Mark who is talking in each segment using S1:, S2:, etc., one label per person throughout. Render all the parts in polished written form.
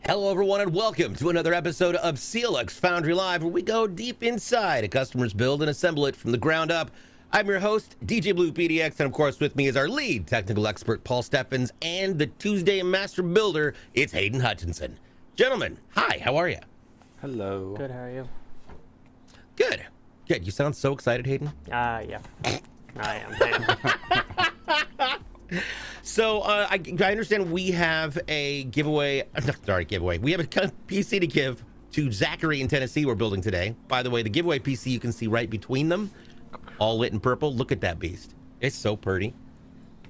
S1: Hello everyone and welcome to another episode of CLX Foundry Live, where we go deep inside a customer's build and assemble it from the ground up. I'm your host, DJ BluePDX, and of course with me is our lead technical expert, Paul Steffens, and the Tuesday Master Builder, it's Hayden Hutchinson. Gentlemen, hi, how are you?
S2: Hello.
S3: Good, how are you?
S1: Good. Good. You sound so excited, Hayden.
S3: Yeah. I am.
S1: So I understand we have a giveaway. Giveaway. We have a PC to give to Zachary in Tennessee. We're building today. By the way, the giveaway PC you can see right between them, all lit in purple. Look at that beast. It's so pretty.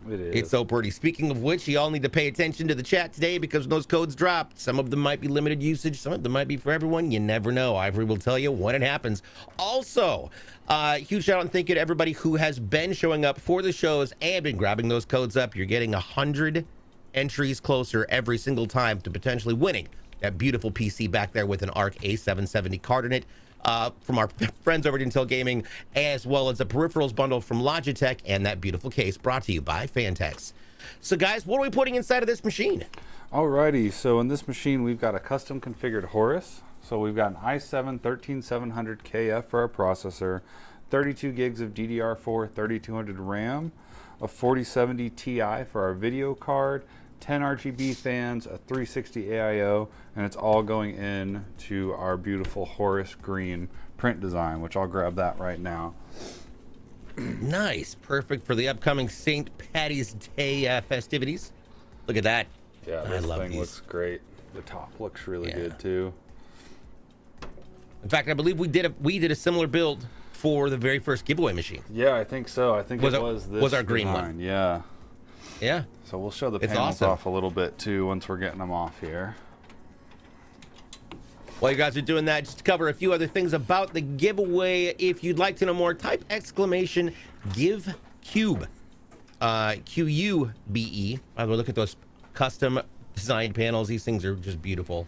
S2: It is.
S1: It's so pretty. Speaking of which, you all need to pay attention to the chat today because when those codes drop, some of them might be limited usage, some of them might be for everyone. You never know. Ivory will tell you when it happens. Also, huge shout out and thank you to everybody who has been showing up for the shows and been grabbing those codes up. You're getting 100 entries closer every single time to potentially winning that beautiful PC back there with an ARC A770 card in it. From our friends over at Intel Gaming, as well as a peripherals bundle from Logitech and that beautiful case brought to you by Fantex. So guys, what are we putting inside of this machine?
S2: Alrighty, so in this machine we've got a custom configured Horus. So we've got an i7-13700KF for our processor, 32 gigs of DDR4 3200 RAM, a 4070 Ti for our video card, 10 RGB fans, a 360 AIO, and it's all going in to our beautiful Horus green print design, which I'll grab that right now.
S1: Nice, perfect for the upcoming St. Patty's Day festivities. Look at that.
S2: Yeah,
S1: I
S2: this
S1: love
S2: thing
S1: these.
S2: looks great. The top looks really good too.
S1: In fact, I believe we did a similar build for the very first giveaway machine.
S2: Yeah, I think so. I think it was this
S1: was our green
S2: design.
S1: one.
S2: Yeah.
S1: Yeah.
S2: So we'll show the
S1: It's
S2: panels
S1: awesome.
S2: off a little bit too once we're getting them off here.
S1: While you guys are doing that, just to cover a few other things about the giveaway. If you'd like to know more, type exclamation give cube, QUBE. By the way, look at those custom designed panels. These things are just beautiful.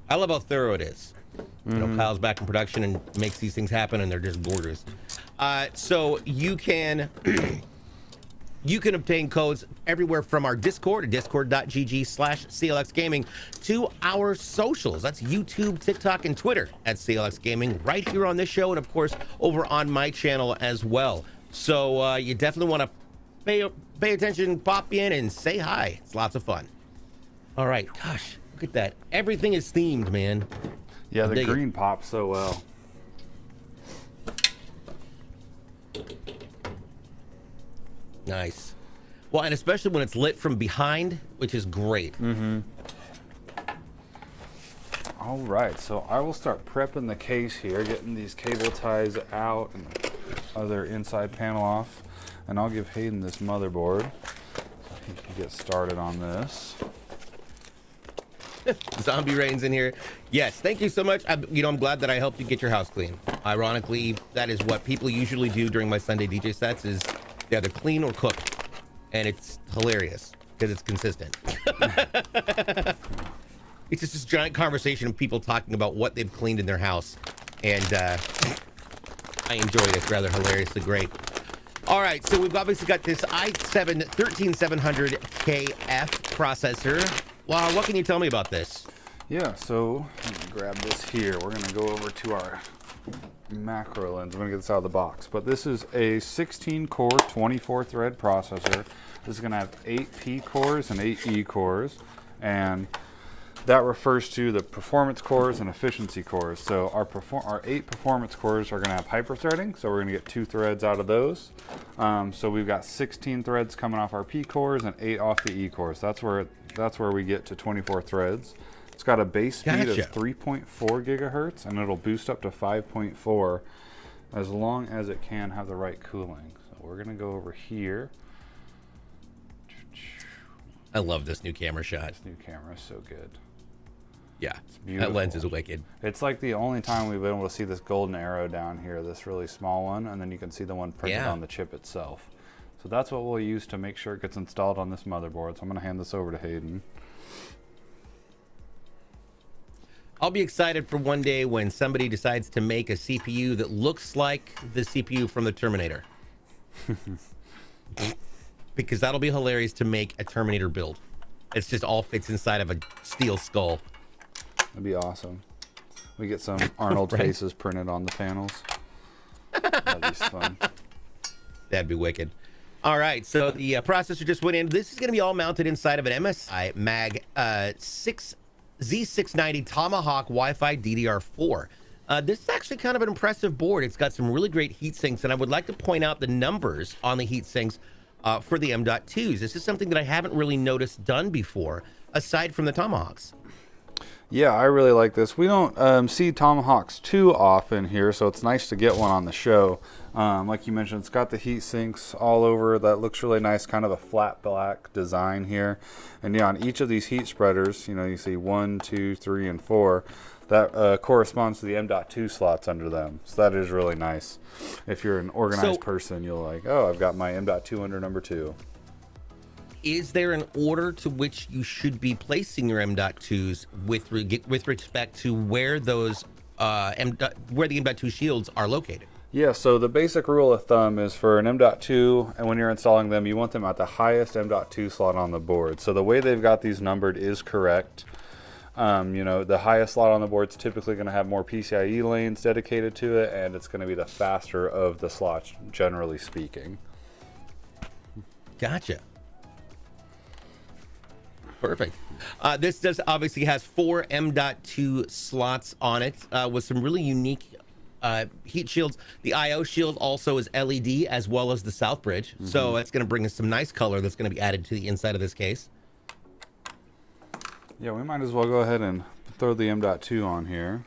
S1: I love how thorough it is. You know, Kyle's back in production and makes these things happen, and they're just gorgeous. So you can you can obtain codes everywhere from our Discord at discord.gg/CLX Gaming to our socials. That's YouTube, TikTok, and Twitter at CLX Gaming, right here on this show, and of course over on my channel as well. So you definitely want to pay attention, pop in, and say hi. It's lots of fun. All right, gosh, look at that. Everything is themed, man.
S2: Yeah,
S1: I
S2: the
S1: dig
S2: green pops so well.
S1: Nice. Well, and especially when it's lit from behind, which is great.
S2: All right, so I will start prepping the case here, getting these cable ties out and the other inside panel off, and I'll give Hayden this motherboard so he can get started on this.
S1: Zombie Rain's in here. Yes, thank you so much. I'm glad that I helped you get your house clean. Ironically, that is what people usually do during my Sunday DJ sets, is they either clean or cook. And it's hilarious because it's consistent. It's just this giant conversation of people talking about what they've cleaned in their house. And I enjoy it. It's rather hilariously great. All right, so we've obviously got this i7-13700KF processor. Wow, what can you tell me about this?
S2: Yeah, so let me grab this here. We're gonna go over to our macro lens. I'm gonna get this out of the box, but this is a 16 core 24 thread processor. This is gonna have 8 P cores and 8 E cores, and that refers to the performance cores and efficiency cores. So our 8 performance cores are gonna have hyperthreading, so we're gonna get 2 threads out of those. So we've got 16 threads coming off our P cores and 8 off the E cores. That's where we get to 24 threads. It's got a base speed of 3.4 gigahertz, and it'll boost up to 5.4 as long as it can have the right cooling. So we're gonna go over here.
S1: I love this new camera shot.
S2: This new camera is so good.
S1: Yeah,
S2: It's beautiful.
S1: that lens is wicked.
S2: It's like the only time we've been able to see this golden arrow down here, this really small one, and then you can see the one printed on the chip itself. So that's what we'll use to make sure it gets installed on this motherboard. So I'm gonna hand this over to Hayden.
S1: I'll be excited for one day when somebody decides to make a CPU that looks like the CPU from the Terminator. Because that'll be hilarious to make a Terminator build. It's just all fits inside of a steel skull.
S2: That'd be awesome. We get some Arnold
S1: Right.
S2: faces printed on the panels. That'd be fun.
S1: That'd be wicked. All right, so the processor just went in. This is going to be all mounted inside of an MSI Mag Z690 Tomahawk Wi-Fi DDR4. This is actually kind of an impressive board. It's got some really great heat sinks, and I would like to point out the numbers on the heat sinks for the M.2s. This is something that I haven't really noticed done before, aside from the Tomahawks.
S2: Yeah, I really like this. We don't see Tomahawks too often here, so it's nice to get one on the show. Like you mentioned, it's got the heat sinks all over. That looks really nice, kind of a flat black design here. And yeah, on each of these heat spreaders, you know, you see 1, 2, 3, and 4. That corresponds to the M.2 slots under them. So that is really nice. If you're an organized person, you'll like, oh, I've got my M.2 under number 2.
S1: Is there an order to which you should be placing your M.2s with respect to where those where the M.2 shields are located?
S2: Yeah, so the basic rule of thumb is for an M.2, and when you're installing them, you want them at the highest M.2 slot on the board. So the way they've got these numbered is correct. You know, the highest slot on the board is typically going to have more PCIe lanes dedicated to it, and it's going to be the faster of the slots, generally speaking.
S1: Gotcha. Perfect. This does obviously has 4 M.2 slots on it with some really unique heat shields. The I/O shield also is LED as well as the south bridge, so that's going to bring us some nice color that's going to be added to the inside of this case.
S2: Yeah, we might as well go ahead and throw the M.2 on here.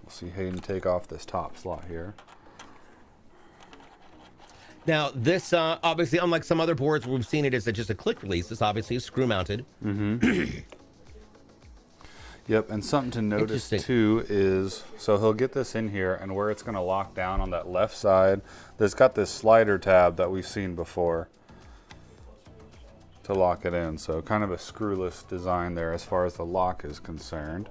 S2: We'll see Hayden take off this top slot here.
S1: Now, this obviously, unlike some other boards where we've seen it as just a click release, this obviously is screw mounted.
S2: Yep, and something to notice too is, so he'll get this in here, and where it's going to lock down on that left side, there's got this slider tab that we've seen before to lock it in. So kind of a screwless design there as far as the lock is concerned.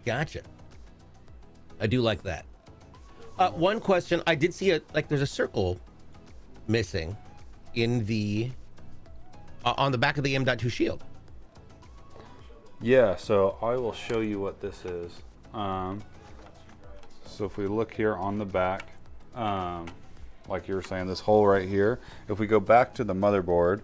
S1: Gotcha. I do like that. One question, I did see there's a circle missing in the on the back of the M.2 shield.
S2: Yeah, so I will show you what this is. So if we look here on the back, like you were saying, this hole right here, if we go back to the motherboard,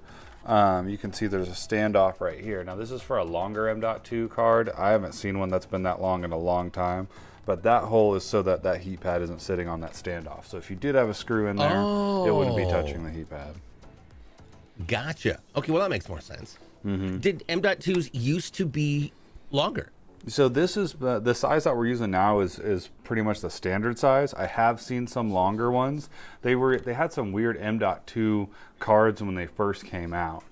S2: you can see there's a standoff right here. Now this is for a longer M.2 card. I haven't seen one that's been that long in a long time. But that hole is so that that heat pad isn't sitting on that standoff. So if you did have a screw in there, it wouldn't be touching the heat pad.
S1: Gotcha. Okay, well that makes more sense. Did M.2s used to be longer?
S2: So this is the size that we're using now is pretty much the standard size. I have seen some longer ones. They had some weird M.2 cards when they first came out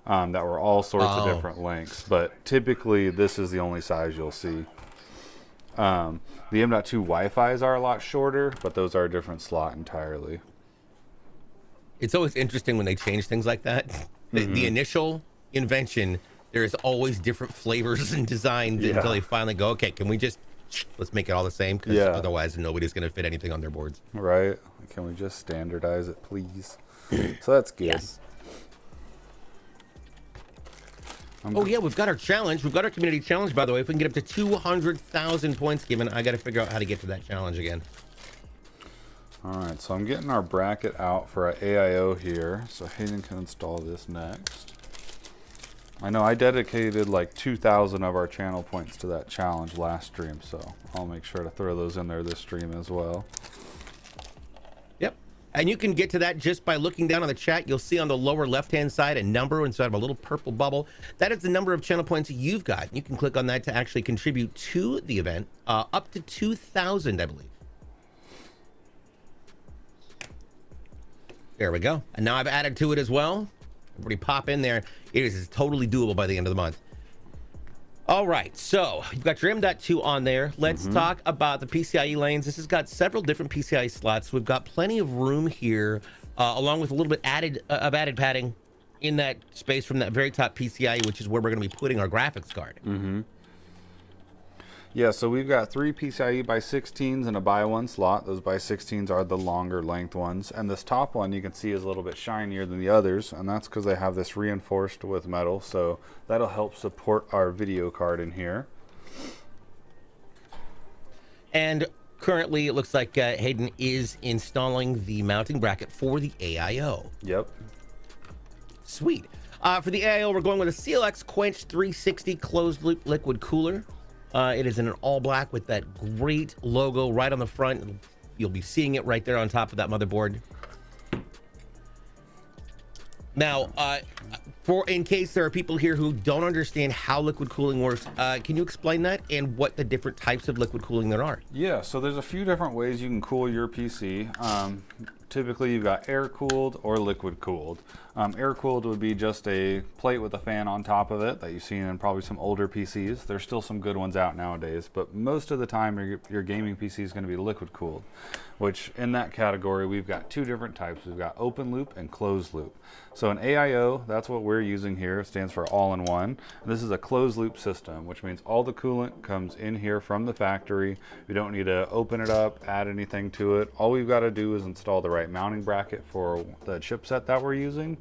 S2: that were all sorts of different lengths. But typically this is the only size you'll see. The M.2 Wi-Fi's are a lot shorter, but those are a different slot entirely.
S1: It's always interesting when they change things like that. The initial invention, there's always different flavors and designs until they finally go, okay, can we just, let's make it all the same? Because otherwise nobody's going to fit anything on their boards.
S2: Right. Can we just standardize it, please? So that's good.
S1: Yes. Oh, yeah, we've got our challenge. We've got our community challenge, by the way. If we can get up to 200,000 points given, I got to figure out how to get to that challenge again.
S2: All right, so I'm getting our bracket out for our AIO here, so Hayden can install this next. I know I dedicated like 2,000 of our channel points to that challenge last stream, so I'll make sure to throw those in there this stream as well.
S1: Yep. And you can get to that just by looking down on the chat. You'll see on the lower left-hand side a number inside of a little purple bubble. That is the number of channel points you've got. You can click on that to actually contribute to the event, up to 2,000, I believe. There we go. And now I've added to it as well. Everybody pop in there. It is totally doable by the end of the month. All right, so you've got your M.2 on there. Let's talk about the PCIe lanes. This has got several different PCIe slots. We've got plenty of room here, along with a little bit of added padding in that space from that very top PCIe, which is where we're going to be putting our graphics card.
S2: Yeah, so we've got 3 PCIe by 16s and a by 1 slot. Those by 16s are the longer length ones. And this top one you can see is a little bit shinier than the others, and that's because they have this reinforced with metal. So that'll help support our video card in here.
S1: And currently it looks like Hayden is installing the mounting bracket for the AIO.
S2: Yep.
S1: Sweet. For the AIO, we're going with a CLX Quench 360 closed loop liquid cooler. It is in an all black with that great logo right on the front. You'll be seeing it right there on top of that motherboard. Now, in case there are people here who don't understand how liquid cooling works, can you explain that and what the different types of liquid cooling there are?
S2: Yeah, so there's a few different ways you can cool your PC. Typically you've got air cooled or liquid cooled. Air cooled would be just a plate with a fan on top of it that you've seen in probably some older PCs. There's still some good ones out nowadays, but most of the time your gaming PC is going to be liquid cooled, which in that category we've got 2 different types. We've got open loop and closed loop. So an AIO, that's what we're using here. It stands for all-in-one. This is a closed loop system, which means all the coolant comes in here from the factory. We don't need to open it up, add anything to it. All we've got to do is install the right mounting bracket for the chipset that we're using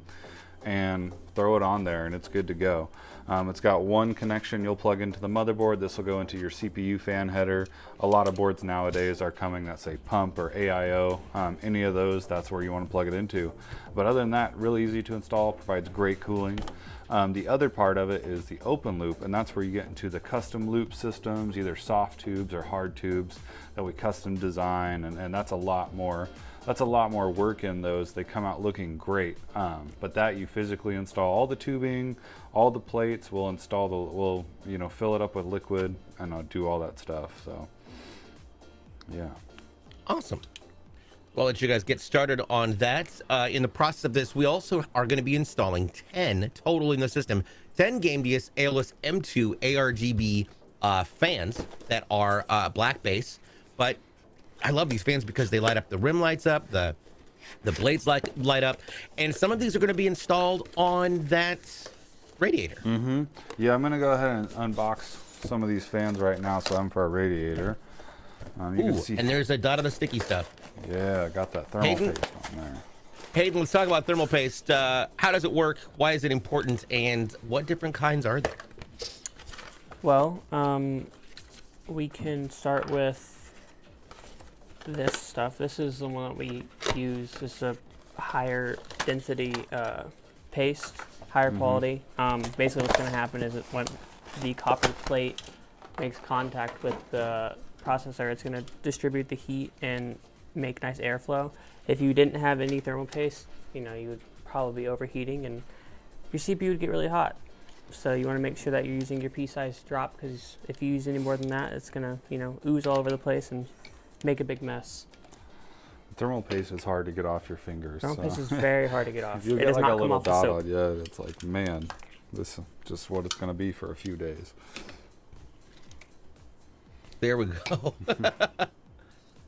S2: and throw it on there, and it's good to go. It's got one connection you'll plug into the motherboard. This will go into your CPU fan header. A lot of boards nowadays are coming that say pump or AIO. Any of those, that's where you want to plug it into. But other than that, really easy to install, provides great cooling. The other part of it is the open loop, and that's where you get into the custom loop systems, either soft tubes or hard tubes that we custom design, and that's a lot more. That's a lot more work in those. They come out looking great, but that you physically install all the tubing, all the plates. We'll install we'll fill it up with liquid and do all that stuff. So, yeah.
S1: Awesome. Well, I'll let you guys get started on that. In the process of this, we also are going to be installing 10 total in the system, 10 Gamdias Aeolus M2 RGB fans that are black base, but I love these fans because they light up, the rim lights up, the blades light up, and some of these are going to be installed on that radiator.
S2: Mm-hmm. Yeah, I'm going to go ahead and unbox some of these fans right now, so I'm for a radiator. You can see,
S1: and there's a dot of the sticky stuff.
S2: Yeah, I got that thermal paste on there.
S1: Hayden, let's talk about thermal paste. How does it work? Why is it important? And what different kinds are there?
S3: Well, we can start with this stuff. This is the one that we use. This is a higher density paste, higher quality. Basically what's going to happen is that when the copper plate makes contact with the processor, it's going to distribute the heat and make nice airflow. If you didn't have any thermal paste, you would probably be overheating and your CPU would get really hot. So you want to make sure that you're using your P-size drop, because if you use any more than that, it's going to ooze all over the place and make a big mess.
S2: Thermal paste is hard to get off your fingers.
S3: Thermal paste is very hard to get off.
S2: You
S3: It
S2: get
S3: does
S2: like
S3: not
S2: a
S3: come
S2: little
S3: off the
S2: dot
S3: soap.
S2: on, yeah, it's like, man, this is just what it's going to be for a few days.
S1: There we go.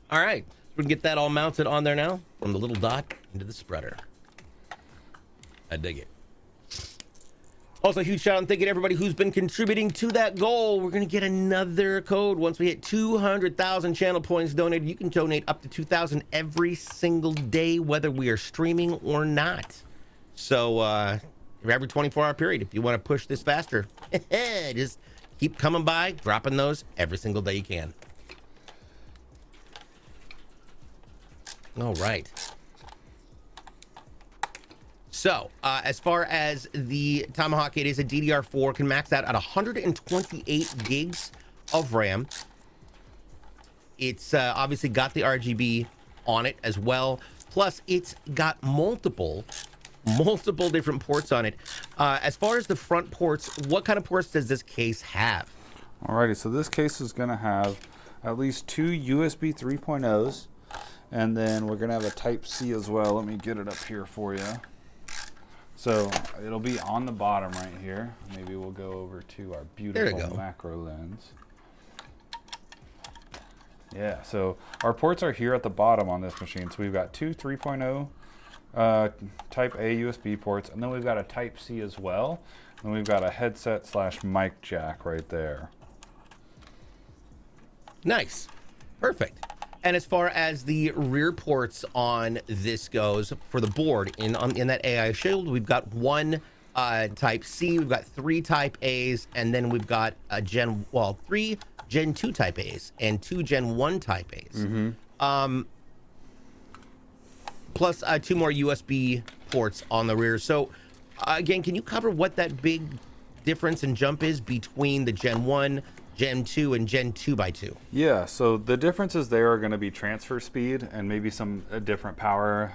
S1: All right, we can get that all mounted on there now, from the little dot into the spreader. I dig it. Also, huge shout out and thank you to everybody who's been contributing to that goal. We're going to get another code once we hit 200,000 channel points donated. You can donate up to 2,000 every single day, whether we are streaming or not. So every 24-hour period, if you want to push this faster, just keep coming by, dropping those every single day you can. All right. So, as far as the Tomahawk, it is a DDR4, can max out at 128 gigs of RAM. It's obviously got the RGB on it as well. Plus, it's got multiple different ports on it. As far as the front ports, what kind of ports does this case have?
S2: Alrighty, so this case is going to have at least 2 USB 3.0s, and then we're going to have a Type-C as well. Let me get it up here for you. So it'll be on the bottom right here. Maybe we'll go over to our beautiful macro lens. Yeah, so our ports are here at the bottom on this machine. So we've got 2 3.0 Type A USB ports, and then we've got a Type-C as well. And we've got a headset / mic jack right there.
S1: Nice. Perfect. And as far as the rear ports on this goes, for the board, in that AI shield, we've got one Type C, we've got 3 Type A's, and then we've got 3 Gen 2 Type A's and 2 Gen 1 Type A's. Plus 2 more USB ports on the rear. So, again, can you cover what that big difference and jump is between the Gen 1, Gen 2, and Gen 2x2?
S2: Yeah, so the differences there are going to be transfer speed and maybe some different power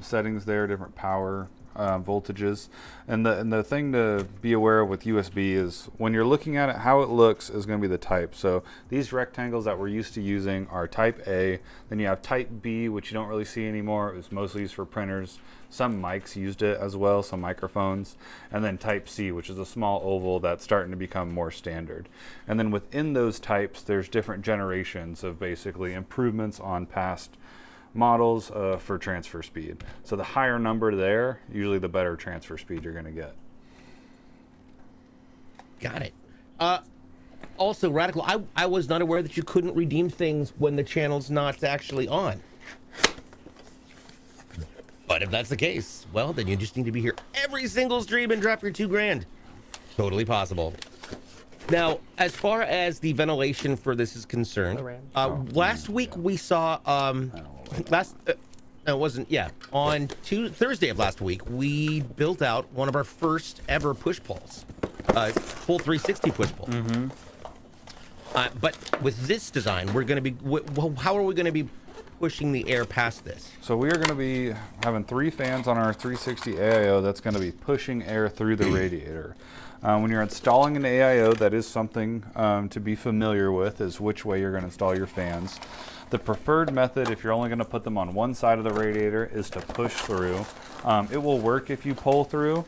S2: settings there, different power voltages. And the thing to be aware of with USB is when you're looking at it, how it looks is going to be the type. So these rectangles that we're used to using are Type A. Then you have Type B, which you don't really see anymore. It was mostly used for printers. Some mics used it as well, some microphones. And then Type C, which is a small oval that's starting to become more standard. And then within those types, there's different generations of basically improvements on past models for transfer speed. So the higher number there, usually the better transfer speed you're going to get.
S1: Got it. Also, Radical, I was not aware that you couldn't redeem things when the channel's not actually on. But if that's the case, well, then you just need to be here every single stream and drop your $2,000. Totally possible. Now, as far as the ventilation for this is concerned, last week we saw, on Thursday of last week, we built out one of our first ever push pulls, full 360 push pull. But with this design, we're going to be, how are we going to be pushing the air past this?
S2: So we are going to be having 3 fans on our 360 AIO that's going to be pushing air through the radiator. When you're installing an AIO, that is something to be familiar with, is which way you're going to install your fans. The preferred method, if you're only going to put them on one side of the radiator, is to push through. It will work if you pull through,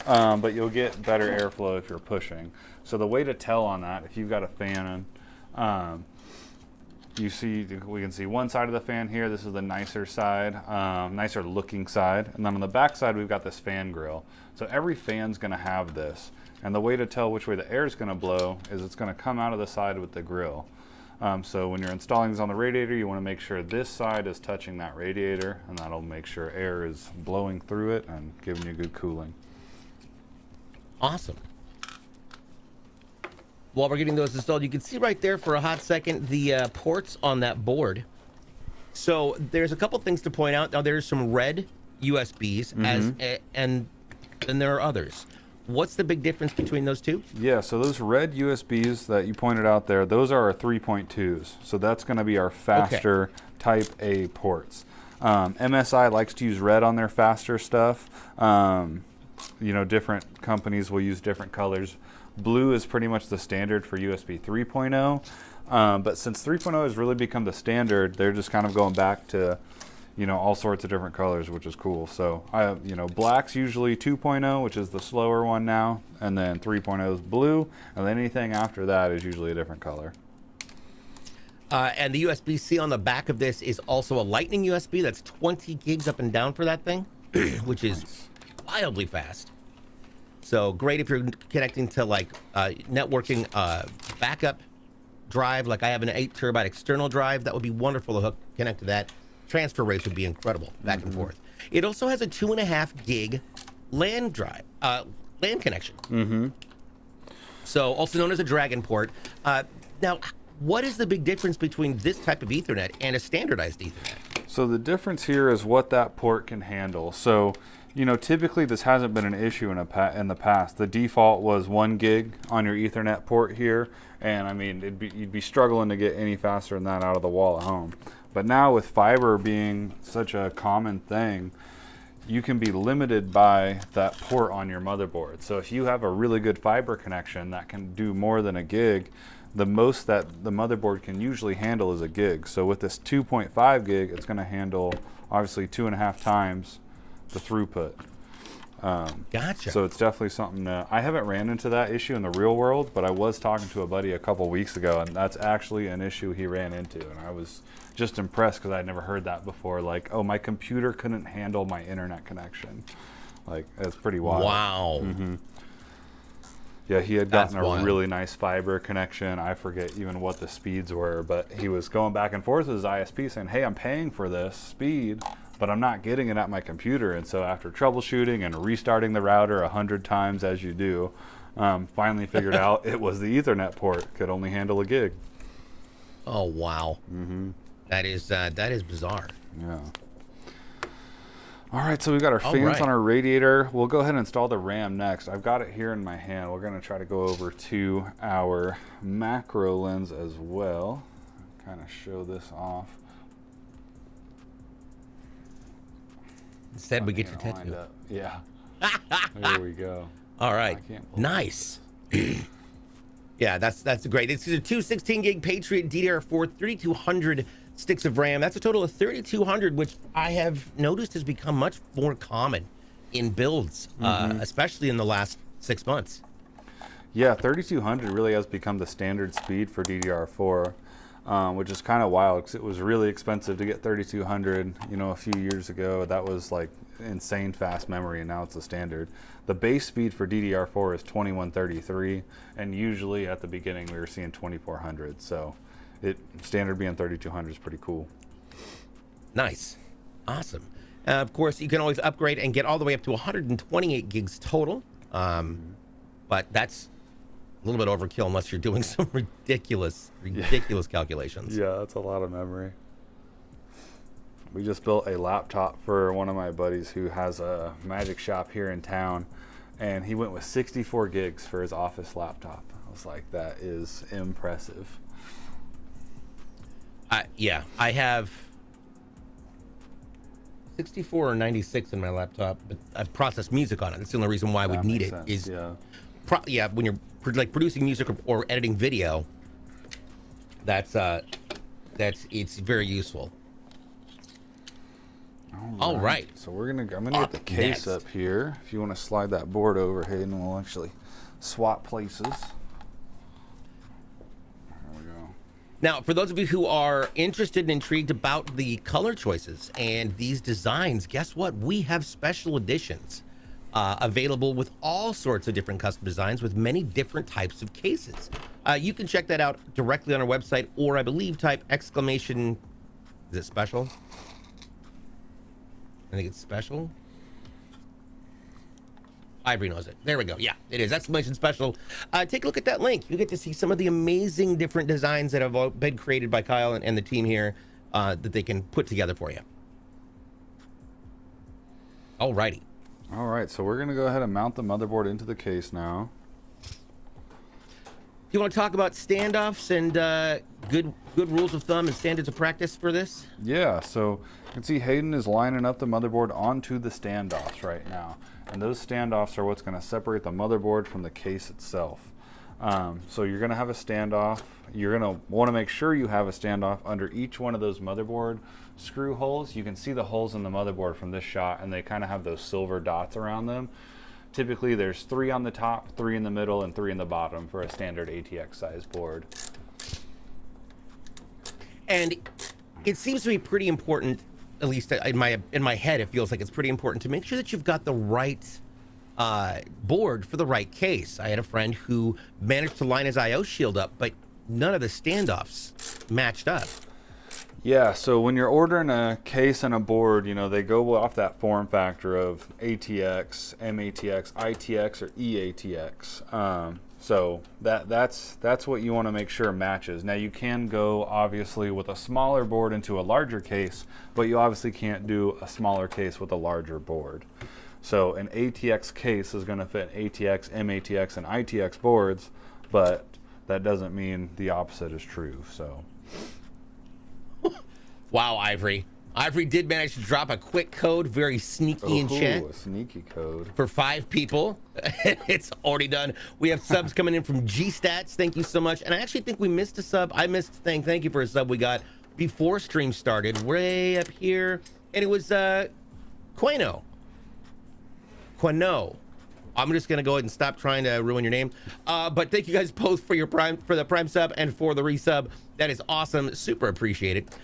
S2: but you'll get better airflow if you're pushing. So the way to tell on that, if you've got a fan in, we can see one side of the fan here. This is the nicer side, nicer looking side. And then on the back side, we've got this fan grill. So every fan's going to have this. And the way to tell which way the air is going to blow is it's going to come out of the side with the grill. So when you're installing this on the radiator, you want to make sure this side is touching that radiator, and that'll make sure air is blowing through it and giving you good cooling.
S1: Awesome. While we're getting those installed, you can see right there for a hot second the ports on that board. So there's a couple things to point out. Now there's some red USBs, and then there are others. What's the big difference between those two?
S2: Yeah, so those red USBs that you pointed out there, those are our 3.2s. So that's going to be our faster Type A ports. MSI likes to use red on their faster stuff. Different companies will use different colors. Blue is pretty much the standard for USB 3.0. But since 3.0 has really become the standard, they're just kind of going back to all sorts of different colors, which is cool. So black's usually 2.0, which is the slower one now, and then 3.0 is blue, and then anything after that is usually a different color.
S1: And the USB-C on the back of this is also a Lightning USB. That's 20 gigs up and down for that thing, which is wildly fast. So great if you're connecting to like networking backup drive, like I have an 8 terabyte external drive. That would be wonderful to connect to that. Transfer rates would be incredible back and forth. It also has a 2.5 gig LAN drive, LAN connection. So also known as a Dragon port. Now, what is the big difference between this type of Ethernet and a standardized Ethernet?
S2: So the difference here is what that port can handle. So, typically this hasn't been an issue in the past. The default was 1 gig on your Ethernet port here, and I mean, you'd be struggling to get any faster than that out of the wall at home. But now with fiber being such a common thing, you can be limited by that port on your motherboard. So if you have a really good fiber connection that can do more than a gig, the most that the motherboard can usually handle is a gig. So with this 2.5 gig, it's going to handle obviously 2.5 times the throughput.
S1: Gotcha.
S2: So it's definitely something I haven't ran into that issue in the real world, but I was talking to a buddy a couple weeks ago, and that's actually an issue he ran into, and I was just impressed because I'd never heard that before. Like, oh, my computer couldn't handle my internet connection. Like, it's pretty wild.
S1: Wow.
S2: Yeah, he had gotten
S1: That's
S2: a
S1: wild.
S2: really nice fiber connection. I forget even what the speeds were, but he was going back and forth with his ISP saying, hey, I'm paying for this speed, but I'm not getting it at my computer. And so after troubleshooting and restarting the router 100 times as you do, finally figured out it was the Ethernet port, could only handle a gig.
S1: Oh, wow.
S2: Mm-hmm.
S1: That is bizarre.
S2: Yeah. All right, so we got our
S1: All
S2: fans
S1: right.
S2: on our radiator. We'll go ahead and install the RAM next. I've got it here in my hand. We're going to try to go over to our macro lens as well. Kind of show this off.
S1: Instead, we get
S2: Here,
S1: your
S2: lined
S1: tattoo.
S2: up. Yeah. There we go.
S1: All right.
S2: I can't pull
S1: Nice. Yeah, that's great. This is a 216 gig Patriot DDR4 3200 sticks of RAM. That's a total of 3200, which I have noticed has become much more common in builds, especially in the last 6 months.
S2: Yeah, 3200 really has become the standard speed for DDR4, which is kind of wild because it was really expensive to get 3200. You know, a few years ago, that was like insane fast memory, and now it's the standard. The base speed for DDR4 is 2133, and usually at the beginning we were seeing 2400. So, standard being 3200 is pretty cool.
S1: Nice. Awesome. Of course, you can always upgrade and get all the way up to 128 gigs total. But that's a little bit overkill unless you're doing some ridiculous calculations.
S2: Yeah, that's a lot of memory. We just built a laptop for one of my buddies who has a magic shop here in town, and he went with 64 gigs for his office laptop. I was like, that is impressive.
S1: Yeah, I have 64 or 96 in my laptop, but I've processed music on it. That's the only reason why I would need it.
S2: Sense, yeah.
S1: When you're like producing music or editing video, it's very useful. All right.
S2: So I'm gonna get the case
S1: next.
S2: up here. If you want to slide that board over, Hayden, we'll actually swap places. There we go.
S1: Now, for those of you who are interested and intrigued about the color choices and these designs, guess what? We have special editions available with all sorts of different custom designs with many different types of cases. You can check that out directly on our website, or I believe type exclamation, is it special? I think it's special. Ivory knows it. There we go. Yeah, it is. Exclamation special. Take a look at that link. You get to see some of the amazing different designs that have been created by Kyle and the team here that they can put together for you. Alrighty.
S2: All right, so we're going to go ahead and mount the motherboard into the case now.
S1: Do you want to talk about standoffs and good rules of thumb and standards of practice for this?
S2: Yeah, so you can see Hayden is lining up the motherboard onto the standoffs right now. And those standoffs are what's going to separate the motherboard from the case itself. So you're going to have a standoff. You're going to want to make sure you have a standoff under each one of those motherboard screw holes. You can see the holes in the motherboard from this shot, and they kind of have those silver dots around them. Typically there's 3 on the top, 3 in the middle, and 3 in the bottom for a standard ATX size board.
S1: And it seems to be pretty important, at least in my head, it feels like it's pretty important to make sure that you've got the right board for the right case. I had a friend who managed to line his I/O shield up, but none of the standoffs matched up.
S2: Yeah, so when you're ordering a case and a board, you know, they go off that form factor of ATX, MATX, ITX, or EATX. So that's what you want to make sure matches. Now you can go obviously with a smaller board into a larger case, but you obviously can't do a smaller case with a larger board. So an ATX case is going to fit ATX, MATX, and ITX boards, but that doesn't mean the opposite is true. So.
S1: Wow, Ivory. Ivory did manage to drop a quick code, very sneaky in chat.
S2: A sneaky code.
S1: For 5 people. It's already done. We have subs coming in from G-Stats. Thank you so much. And I actually think we missed a sub. I missed thank you for a sub we got before stream started, way up here. And it was Queno. I'm just gonna go ahead and stop trying to ruin your name. But thank you guys both for the prime sub and for the resub. That is awesome. Super appreciate it.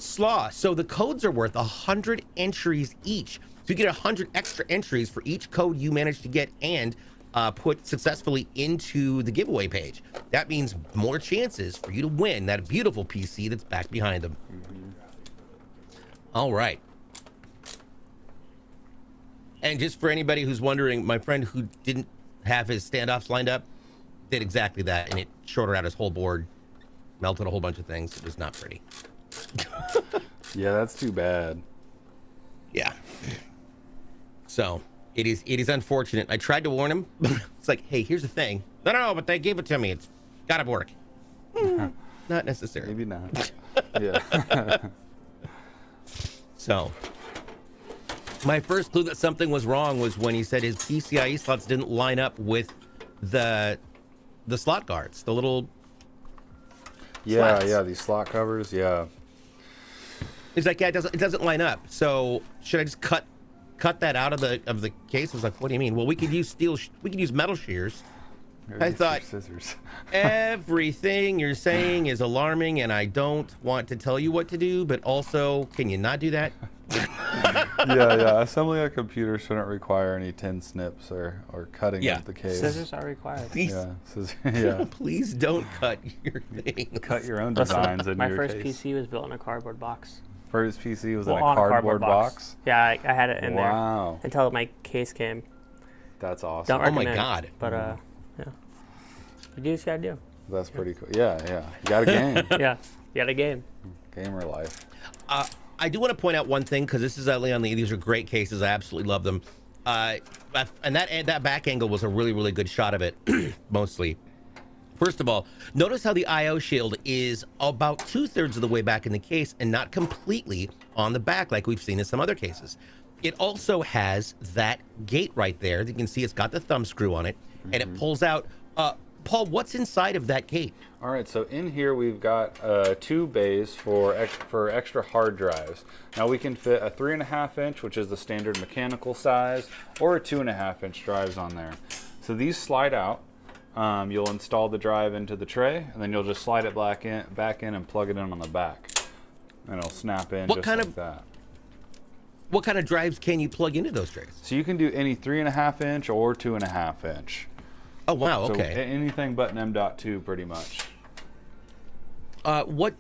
S1: Slaw. So the codes are worth 100 entries each. So you get 100 extra entries for each code you manage to get, and put successfully into the giveaway page. That means more chances for you to win that beautiful PC that's back behind them. All right. And just for anybody who's wondering, my friend who didn't have his standoffs lined up did exactly that, and it shorted out his whole board, melted a whole bunch of things. It was not pretty.
S2: Yeah, that's too bad.
S1: Yeah. So it is unfortunate. I tried to warn him. It's like, hey, here's the thing. No, but they gave it to me. It's gotta work. Not necessary.
S2: Maybe not. Yeah.
S1: So my first clue that something was wrong was when he said his PCIe slots didn't line up with the slot guards, the little
S2: Yeah,
S1: slats.
S2: yeah, these slot covers, yeah.
S1: He's like, yeah, it doesn't line up. So should I just cut that out of the case? I was like, what do you mean? Well, we could use metal shears. I thought,
S2: scissors.
S1: everything you're saying is alarming, and I don't want to tell you what to do, but also, can you not do that?
S2: Yeah. Assembling a computer shouldn't require any tin snips or cutting of the case.
S3: Scissors are required.
S1: Please,
S2: Yeah.
S1: please don't cut your thing.
S2: Cut your own
S3: Listen,
S2: designs in
S3: my
S2: your
S3: first
S2: case.
S3: PC was built in a cardboard box.
S2: First PC was
S3: Well,
S2: in a
S3: on
S2: cardboard box.
S3: Yeah, I had it in
S2: Wow.
S3: there until my case came.
S2: That's awesome.
S3: Don't
S1: Oh my
S3: recommend.
S1: God.
S3: But yeah, you do what you gotta do.
S2: That's pretty cool. Yeah. You got a game.
S3: Yeah, you got a game.
S2: Gamer life.
S1: I do want to point out one thing, because this is Lian. These are great cases. I absolutely love them. And that back angle was a really, really good shot of it, mostly. First of all, notice how the I/O shield is about 2/3 of the way back in the case and not completely on the back like we've seen in some other cases. It also has that gate right there. You can see it's got the thumb screw on it, and it pulls out. Paul, what's inside of that gate?
S2: All right, so in here we've got 2 bays for extra hard drives. Now we can fit a 3.5 inch, which is the standard mechanical size, or a 2.5 inch drives on there. So these slide out. You'll install the drive into the tray, and then you'll just slide it back in and plug it in on the back, and it'll snap in like that.
S1: What kind of drives can you plug into those trays?
S2: So you can do any 3.5 inch or 2.5 inch.
S1: Oh wow,
S2: So
S1: okay.
S2: anything but an M.2 pretty much.
S1: What?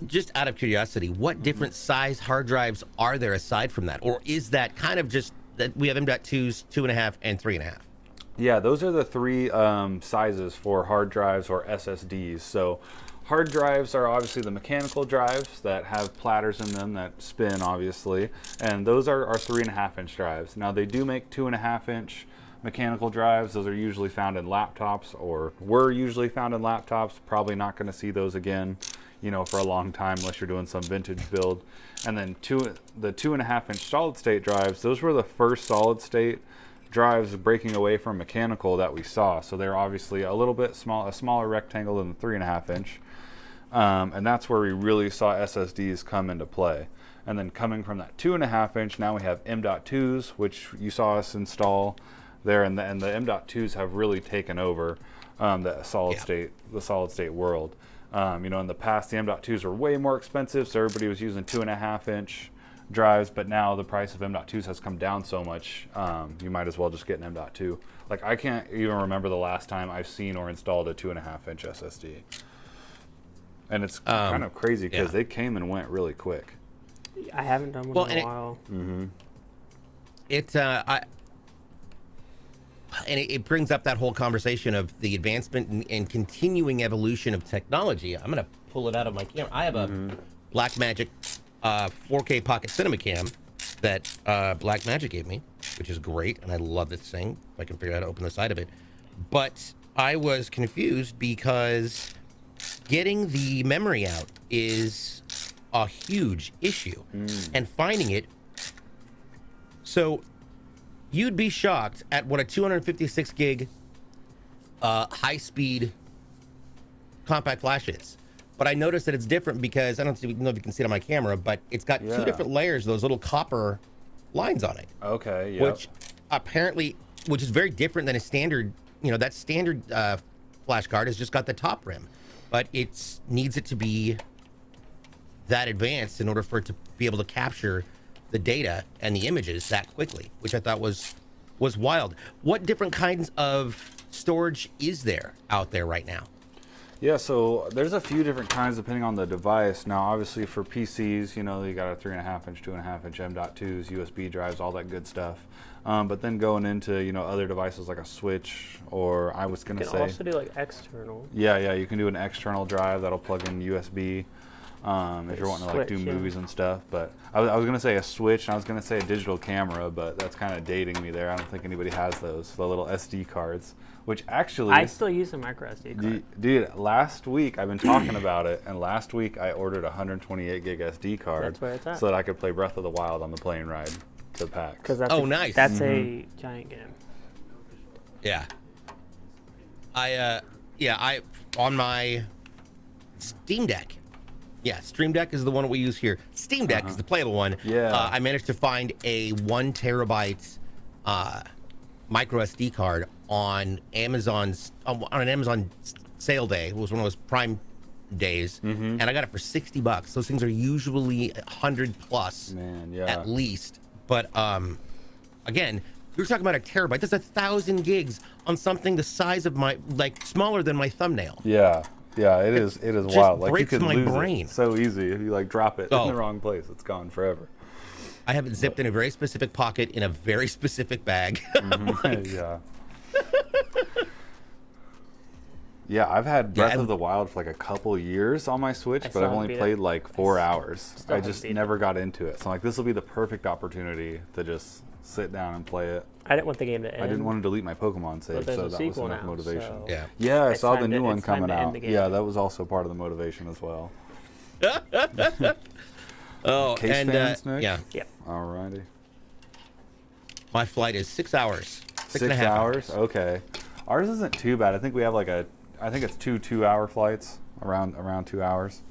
S1: Just out of curiosity, what different size hard drives are there aside from that, or is that kind of just that we have M.2s, 2.5 and 3.5?
S2: Yeah, those are the 3 sizes for hard drives or SSDs. So hard drives are obviously the mechanical drives that have platters in them that spin, obviously, and those are 3.5 inch drives. Now they do make 2.5 inch mechanical drives. Those are usually found in laptops, or were usually found in laptops. Probably not going to see those again, for a long time unless you're doing some vintage build. And then the 2.5 inch solid state drives, those were the first solid state drives breaking away from mechanical that we saw. So they're obviously a little bit a smaller rectangle than the 3.5 inch. And that's where we really saw SSDs come into play. And then coming from that 2.5 inch, now we have M.2s, which you saw us install there, and the M.2s have really taken over the solid state world. In the past, the M.2s were way more expensive, so everybody was using 2.5 inch drives, but now the price of M.2s has come down so much, you might as well just get an M.2. Like, I can't even remember the last time I've seen or installed a 2.5 inch SSD. And it's kind of crazy because they came and went really quick.
S3: I haven't done one in a while.
S1: It brings up that whole conversation of the advancement and continuing evolution of technology. I'm going to pull it out of my camera. I have a Blackmagic 4K Pocket Cinema Cam that Blackmagic gave me, which is great, and I love this thing. If I can figure out how to open the side of it. But I was confused because getting the memory out is a huge issue, and finding it. So you'd be shocked at what a 256 gig high-speed compact flash is. But I noticed that it's different because I don't know if you can see it on my camera, but it's got 2 different layers, those little copper lines on it.
S2: Okay, yeah.
S1: Which is very different than a standard, that standard flash card has just got the top rim. But it needs it to be that advanced in order for it to be able to capture the data and the images that quickly, which I thought was was wild. What different kinds of storage is there out there right now?
S2: Yeah, so there's a few different kinds depending on the device. Now, obviously for PCs, you know, you got a 3.5 inch, 2.5 inch M.2s, USB drives, all that good stuff. But then going into, you know, other devices like a Switch, or I was gonna
S3: You
S2: say.
S3: can also do like external.
S2: Yeah, you can do an external drive that'll plug in USB. If you're wanting to like do
S3: Switch, yeah.
S2: movies and stuff. But I was gonna say a Switch, and I was gonna say a digital camera, but that's kind of dating me there. I don't think anybody has those, the little SD cards, which actually
S3: I still use a micro SD card.
S2: Dude, last week I've been talking about it, and last week I ordered a 128 gig SD card
S3: That's where it's at.
S2: so that I could play Breath of the Wild on the plane ride to PAX.
S3: Because that's
S1: nice.
S3: That's a giant game.
S1: Yeah. I on my Steam Deck. Yeah, Stream Deck is the one we use here. Steam Deck is the playable one.
S2: Yeah.
S1: I managed to find a 1 terabyte micro SD card on Amazon's on an Amazon sale day. It was one of those Prime days, and I got it for $60. Those things are usually 100 plus,
S2: Man, yeah.
S1: at least. But again, you're talking about a terabyte. That's 1,000 gigs on something the size of my, like, smaller than my thumbnail.
S2: Yeah, it is
S1: just
S2: wild. Like, you
S1: breaks
S2: could
S1: my
S2: lose
S1: brain.
S2: it so easy if you like drop it in the wrong place. It's gone forever.
S1: I have it zipped in a very specific pocket in a very specific bag.
S2: Yeah. Yeah, I've had Breath of the Wild for like a couple years on my Switch, but I've only played like 4 hours. I just never got into it. So I'm like, this will be the perfect opportunity to just sit down and play it.
S3: I didn't want the game to end.
S2: I didn't want to delete my Pokemon save,
S3: there's
S2: so
S3: a
S2: that was
S3: sequel
S2: enough
S3: now,
S2: motivation.
S3: so
S2: Yeah, I
S3: it's
S2: saw the
S3: time
S2: new
S3: to-
S2: one
S3: it's time
S2: coming
S3: to end
S2: out.
S3: the game.
S2: Yeah, that was also part of the motivation as well.
S1: Oh,
S2: Case
S1: and
S2: fans, Nick?
S1: yeah,
S2: Alrighty.
S1: my flight is 6 hours.
S2: 6 hours? Okay. Ours isn't too bad. I think we have like I think it's two 2-hour flights, around 2 hours.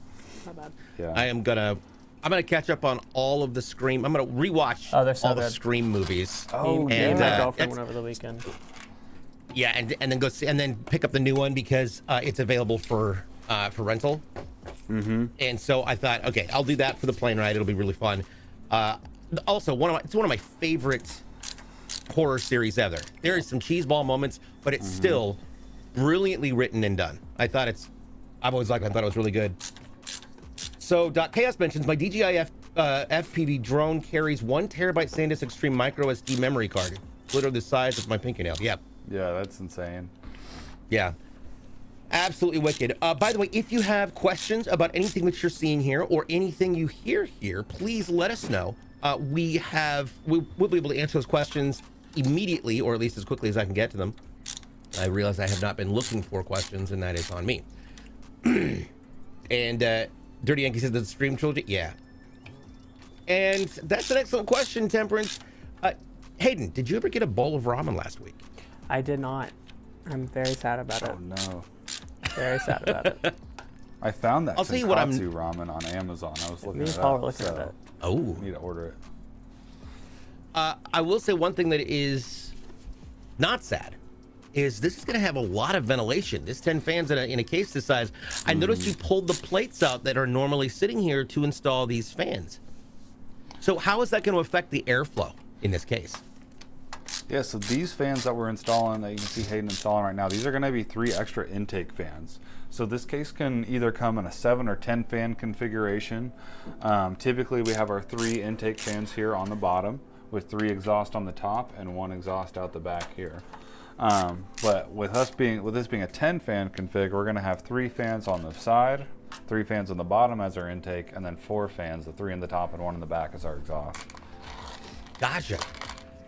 S3: Not bad.
S2: Yeah.
S1: I'm gonna catch up on all of the Scream. I'm gonna rewatch
S3: Oh, they're so
S1: all the
S3: good.
S1: Scream movies.
S2: Oh,
S3: Me
S1: and,
S3: and my
S1: uh,
S3: girlfriend
S1: that's-
S3: went over the weekend.
S1: Yeah, and then go see, and then pick up the new one because it's available for rental. And so I thought, okay, I'll do that for the plane ride. It'll be really fun. Also, it's one of my favorite horror series ever. There is some cheeseball moments, but it's still brilliantly written and done. I thought it was really good. So Chaos mentions my DJI FPV drone carries 1 terabyte SanDisk Extreme micro SD memory card, literally the size of my pinky nail. Yep.
S2: Yeah, that's insane.
S1: Yeah. Absolutely wicked. By the way, if you have questions about anything that you're seeing here or anything you hear here, please let us know. We'll be able to answer those questions immediately, or at least as quickly as I can get to them. I realize I have not been looking for questions, and that is on me. And Dirty Yankee says the Stream Trilogy. Yeah. And that's an excellent question, Temperance. Hayden, did you ever get a bowl of ramen last week?
S3: I did not. I'm very sad about it.
S2: Oh no.
S3: Very sad about it.
S2: I found that
S1: I'll tell you what,
S2: tonkatsu ramen on Amazon. I was looking
S3: Me
S2: it
S3: and Paul
S2: up.
S3: were looking at
S2: So
S3: it.
S1: Oh.
S2: I need to order it.
S1: I will say one thing that is not sad is this is going to have a lot of ventilation. This 10 fans in a case this size. I noticed you pulled the plates out that are normally sitting here to install these fans. So how is that going to affect the airflow in this case?
S2: Yeah, so these fans that we're installing, that you can see Hayden installing right now, these are going to be 3 extra intake fans. So this case can either come in a 7 or 10 fan configuration. Typically we have our 3 intake fans here on the bottom with 3 exhaust on the top and 1 exhaust out the back here. But with this being a 10 fan config, we're going to have 3 fans on the side, 3 fans on the bottom as our intake, and then 4 fans, the 3 in the top and 1 in the back as our exhaust.
S1: Gotcha.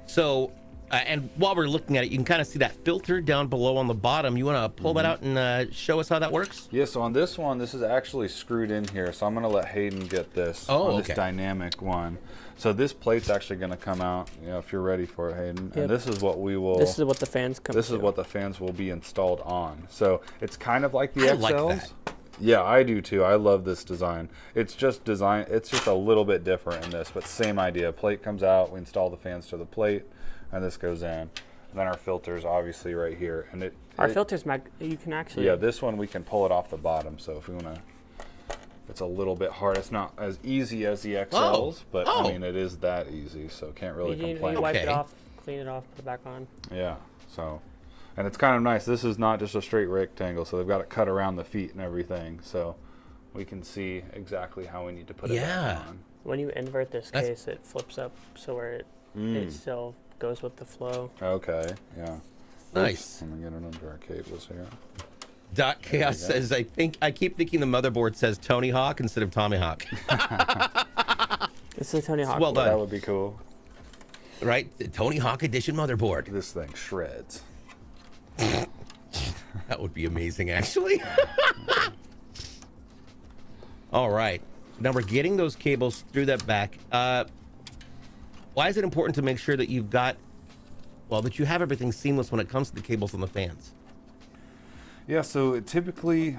S1: So, and while we're looking at it, you can kind of see that filter down below on the bottom. You want to pull that out and show us how that works?
S2: Yeah, so on this one, this is actually screwed in here. So I'm going to let Hayden get this
S1: Oh,
S2: on this
S1: okay.
S2: dynamic one. So this plate's actually going to come out, if you're ready for it, Hayden.
S3: Yep.
S2: And this is what we will...
S3: This is what the fans come
S2: This
S3: to.
S2: is what the fans will be installed on. So it's kind of like the
S1: I
S2: XLs.
S1: like that.
S2: Yeah, I do too. I love this design. It's just a little bit different in this, but same idea. Plate comes out, we install the fans to the plate, and this goes in. And then our filter's obviously right here. And
S3: Our filters, you can actually...
S2: yeah, this one we can pull it off the bottom. So if we want to, it's a little bit hard. It's not as easy as the XLs, but I mean it is that easy. So can't really complain.
S3: You wipe
S1: Okay.
S3: it off clean it off, put it back on.
S2: Yeah, so, and it's kind of nice. This is not just a straight rectangle, so they've got it cut around the feet and everything, so we can see exactly how we need to put it back on.
S3: When you invert this case, it flips up so where it still goes with the flow.
S2: Okay, yeah.
S1: Nice.
S2: Let me get it under our cables here.
S1: Dot Chaos says, I keep thinking the motherboard says Tony Hawk instead of Tomahawk.
S3: It's the Tony Hawk.
S1: Well done.
S2: That would be cool.
S1: Right? The Tony Hawk Edition motherboard.
S2: This thing shreds.
S1: That would be amazing, actually. All right. Now we're getting those cables through that back. Why is it important to make sure that you've got, that you have everything seamless when it comes to the cables and the fans?
S2: Yeah, so typically,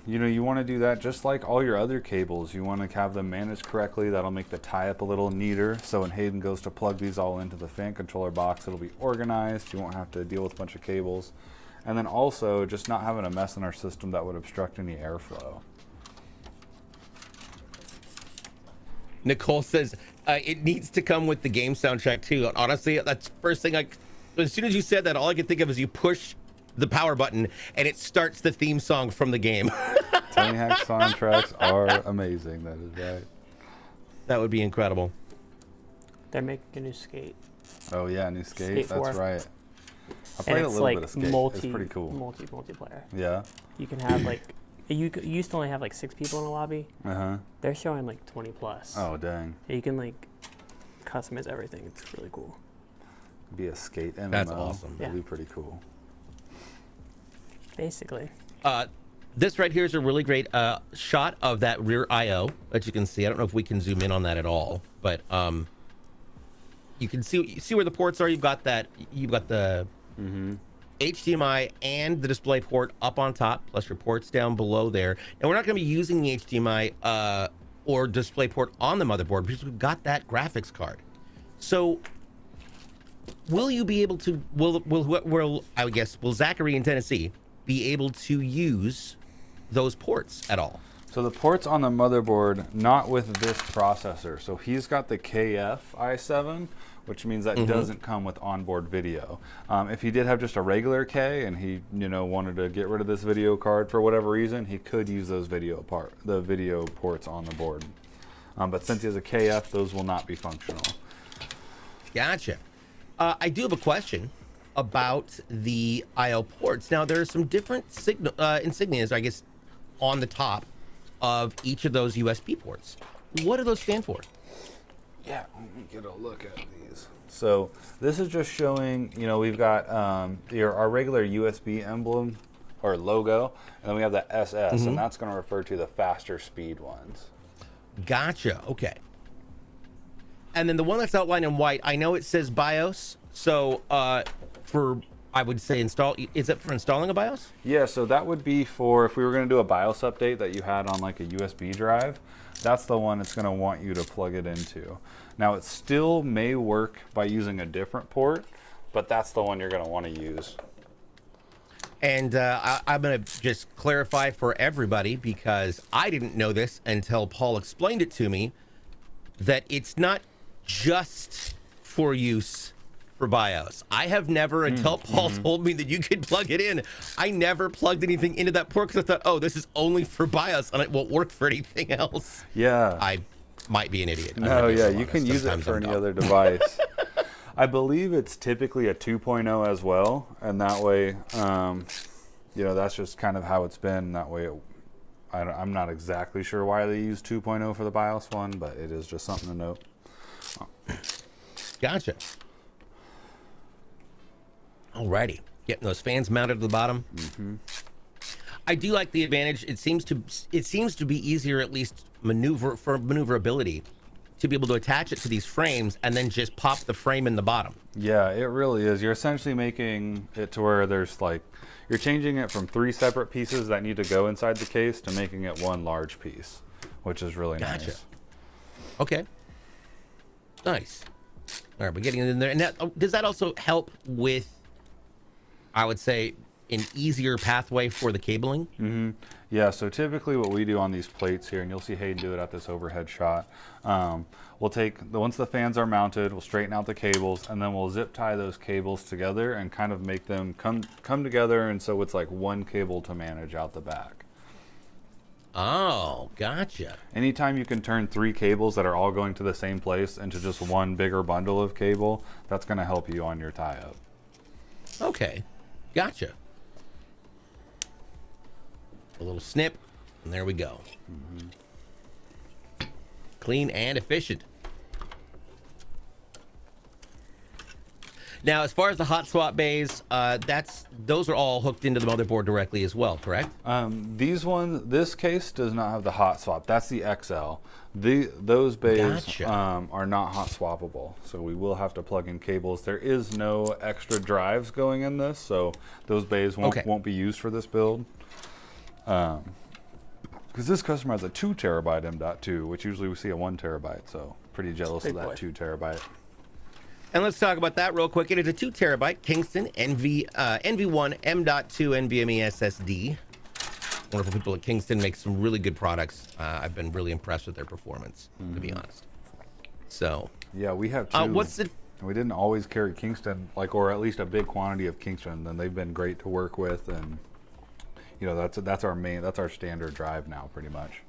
S2: you want to do that just like all your other cables. You want to have them managed correctly. That'll make the tie-up a little neater. So when Hayden goes to plug these all into the fan controller box, it'll be organized. You won't have to deal with a bunch of cables. And then also just not having a mess in our system that would obstruct any airflow.
S1: Nicole says, it needs to come with the game soundtrack too. And honestly, that's the first thing as soon as you said that, all I could think of is you push the power button and it starts the theme song from the game.
S2: Tony Hawk soundtracks are amazing. That is right.
S1: That would be incredible.
S3: They're making a new Skate.
S2: Oh yeah, new Skate.
S3: Skate 4.
S2: That's right. I played a little bit of Skate. It's pretty cool.
S3: Multiplayer.
S2: Yeah.
S3: You can have you used to only have 6 people in a lobby.
S2: Uh-huh.
S3: They're showing 20 plus.
S2: Oh dang.
S3: You can customize everything. It's really cool.
S2: Be a Skate MMO.
S1: That's awesome.
S2: That'd be pretty cool.
S3: Basically.
S1: This right here is a really great shot of that rear I/O that you can see. I don't know if we can zoom in on that at all, but you can see where the ports are. You've got the HDMI and the display port up on top, plus your ports down below there. And we're not going to be using the HDMI or display port on the motherboard because we've got that graphics card. So will you be able to? Will Zachary in Tennessee be able to use those ports at all?
S2: So the ports on the motherboard, not with this processor. So he's got the KF i7, which means that doesn't come with onboard video. If he did have just a regular K and he, wanted to get rid of this video card for whatever reason, he could use those video ports on the board. But since he has a KF, those will not be functional.
S1: Gotcha. I do have a question about the I/O ports. Now, there are some different insignias, I guess, on the top of each of those USB ports. What do those stand for?
S2: Yeah, let me get a look at these. So this is just showing, we've got our regular USB emblem or logo, and then we have the SS, and that's going to refer to the faster speed ones.
S1: Gotcha. Okay. And then the one that's outlined in white, I know it says BIOS. So I would say is it for installing a BIOS?
S2: Yeah, so that would be for if we were going to do a BIOS update that you had on a USB drive. That's the one it's going to want you to plug it into. Now it still may work by using a different port, but that's the one you're going to want to use.
S1: And I'm going to just clarify for everybody, because I didn't know this until Paul explained it to me, that it's not just for use for BIOS. I have never, until Paul told me that you could plug it in, I never plugged anything into that port because I thought, this is only for BIOS and it won't work for anything else.
S2: Yeah.
S1: I might be an idiot.
S2: No, yeah, you can use it for any other device. I believe it's typically a 2.0 as well, and that way, that's just kind of how it's been. That way, I'm not exactly sure why they use 2.0 for the BIOS one, but it is just something to note.
S1: Gotcha. Alrighty, getting those fans mounted at the bottom. I do like the advantage. It seems to be easier, at least maneuverability, to be able to attach it to these frames and then just pop the frame in the bottom.
S2: Yeah, it really is. You're essentially making it to where there's you're changing it from 3 separate pieces that need to go inside the case to making it one large piece, which is really nice.
S1: Okay. Nice. All right, we're getting it in there. And does that also help with, I would say, an easier pathway for the cabling?
S2: Mm-hmm. Yeah, so typically what we do on these plates here, and you'll see Hayden do it at this overhead shot, we'll take, once the fans are mounted, we'll straighten out the cables, and then we'll zip tie those cables together and kind of make them come together, and so it's like one cable to manage out the back.
S1: Oh, gotcha.
S2: Anytime you can turn 3 cables that are all going to the same place into just one bigger bundle of cable, that's going to help you on your tie-up.
S1: Okay, gotcha. A little snip, and there we go. Mm-hmm. Clean and efficient. Now, as far as the hot swap bays, those are all hooked into the motherboard directly as well, correct?
S2: This case does not have the hot swap. That's the XL. Those bays
S1: Gotcha.
S2: Are not hot swappable, so we will have to plug in cables. There is no extra drives going in this, so those bays won't be used for this build. Because this customer has a 2 terabyte M.2, which usually we see a 1 terabyte, so pretty jealous of that 2 terabyte.
S1: And let's talk about that real quick. It is a 2 terabyte Kingston NV1 M.2 NVMe SSD. Wonderful people at Kingston make some really good products. I've been really impressed with their performance, to be honest. So
S2: yeah, we have 2. We didn't always carry Kingston, or at least a big quantity of Kingston, and they've been great to work with. And you know, that's our standard drive now, pretty much.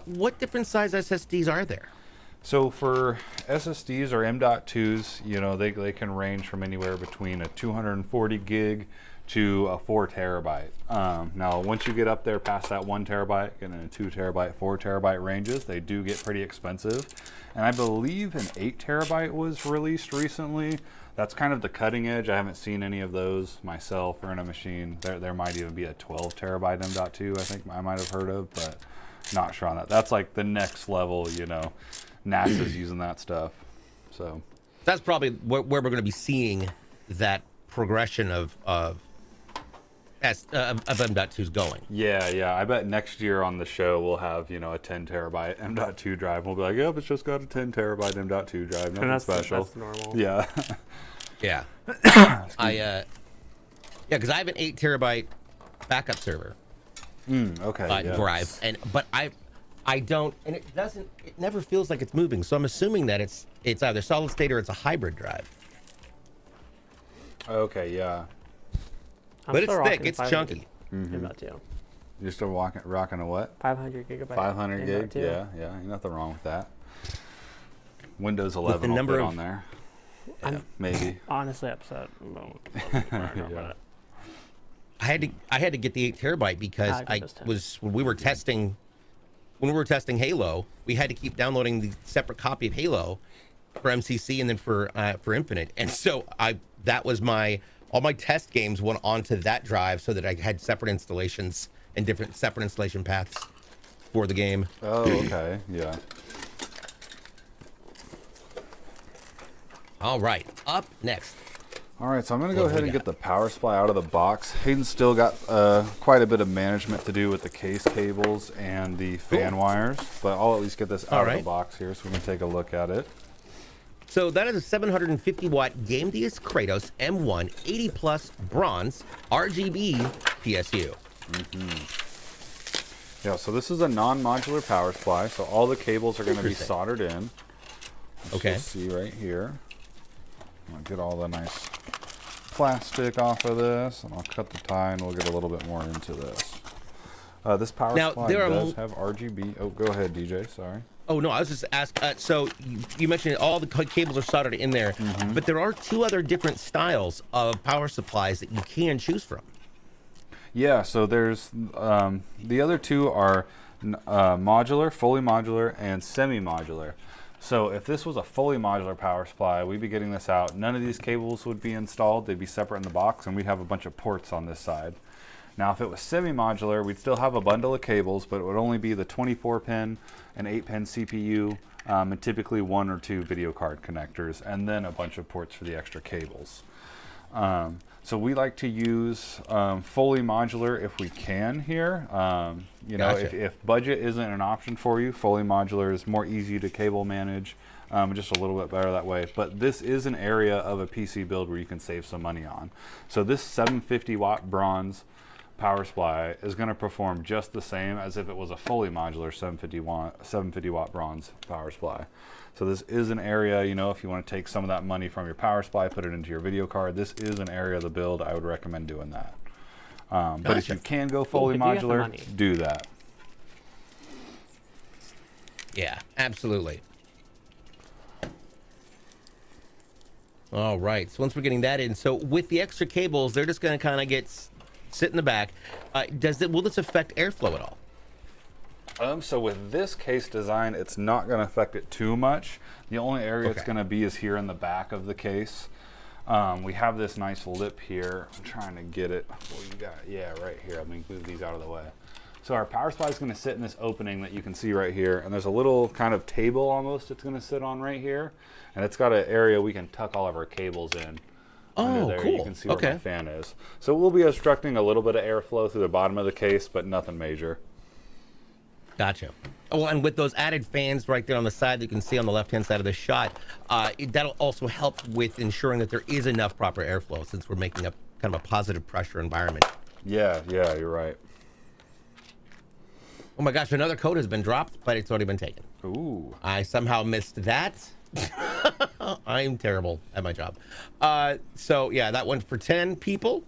S1: What different size SSDs are there?
S2: So for SSDs or M.2s, you know, they can range from anywhere between a 240 gig to a 4 terabyte. Now, once you get up there past that 1 terabyte and in a 2 terabyte, 4 terabyte ranges, they do get pretty expensive. And I believe an 8 terabyte was released recently. That's kind of the cutting edge. I haven't seen any of those myself or in a machine. There might even be a 12 terabyte M.2 I think I might have heard of, but not sure on that. That's like the next level, you know. NASA's using that stuff, so
S1: that's probably where we're going to be seeing that progression of M.2s going.
S2: Yeah. I bet next year on the show we'll have, you know, a 10 terabyte M.2 drive. We'll be like, yep, it's just got a 10 terabyte M.2 drive. Nothing special.
S3: That's normal.
S2: Yeah.
S1: Yeah. Because I have an 8 terabyte backup server.
S2: Okay.
S1: Drive, but I don't, and it never feels like it's moving. So I'm assuming that it's either solid state or it's a hybrid drive.
S2: Okay, yeah.
S1: But it's thick, it's chunky.
S3: M.2.
S2: You're still rocking a what?
S3: 500 gigabyte.
S2: 500 gig? Yeah, ain't nothing wrong with that. Windows 11 will fit on there.
S3: I'm
S2: maybe.
S3: Honestly upset about
S2: yeah.
S1: I had to get the 8 terabyte because when we were testing Halo, we had to keep downloading the separate copy of Halo for MCC and then for Infinite, and so all my test games went onto that drive so that I had separate installations and separate installation paths for the game.
S2: Oh, okay, yeah.
S1: All right, up next.
S2: All right, so I'm going to go ahead and get the power supply out of the box. Hayden's still got quite a bit of management to do with the case cables and the fan wires, but I'll at least get this out of the box here so we can take a look at it.
S1: So that is a 750 watt Gamdias Kratos M1 80 plus bronze RGB PSU.
S2: Yeah, so this is a non-modular power supply, so all the cables are going to be soldered in.
S1: Okay.
S2: You'll see right here. I'll get all the nice plastic off of this, and I'll cut the tie, and we'll get a little bit more into this. This power supply does have RGB. Oh, go ahead, DJ. Sorry.
S1: Oh, no, I was just asking. So you mentioned all the cables are soldered in there, but there are 2 other different styles of power supplies that you can choose from.
S2: Yeah, so there's the other 2 are modular, fully modular, and semi-modular. So if this was a fully modular power supply, we'd be getting this out. None of these cables would be installed. They'd be separate in the box, and we'd have a bunch of ports on this side. Now, if it was semi-modular, we'd still have a bundle of cables, but it would only be the 24-pin and 8-pin CPU, and typically 1 or 2 video card connectors, and then a bunch of ports for the extra cables. So we like to use fully modular if we can here. You know, if budget isn't an option for you, fully modular is more easy to cable manage. just a little bit better that way. But this is an area of a PC build where you can save some money on. So this 750 watt bronze power supply is going to perform just the same as if it was a fully modular 750 watt bronze power supply. So this is an area, you know, if you want to take some of that money from your power supply, put it into your video card, this is an area of the build I would recommend doing that. But if you can go fully modular, do that.
S1: Yeah, absolutely. All right, so once we're getting that in, so with the extra cables, they're just going to kind of sit in the back. Will this affect airflow at all?
S2: So with this case design, it's not going to affect it too much. The only area it's going to be is here in the back of the case. We have this nice lip here. I'm trying to get it. Well, you got, yeah, right here. Let me move these out of the way. So our power supply is going to sit in this opening that you can see right here, and there's a little kind of table almost it's going to sit on right here, and it's got an area we can tuck all of our cables in.
S1: Oh,
S2: there.
S1: cool.
S2: You can see where my fan is. So we'll be obstructing a little bit of airflow through the bottom of the case, but nothing major.
S1: Gotcha. Oh, and with those added fans right there on the side that you can see on the left-hand side of the shot, that'll also help with ensuring that there is enough proper airflow since we're making a kind of a positive pressure environment.
S2: Yeah, you're right.
S1: Oh my gosh, another code has been dropped, but it's already been taken.
S2: Ooh.
S1: I somehow missed that. I'm terrible at my job. So yeah, that went for 10 people.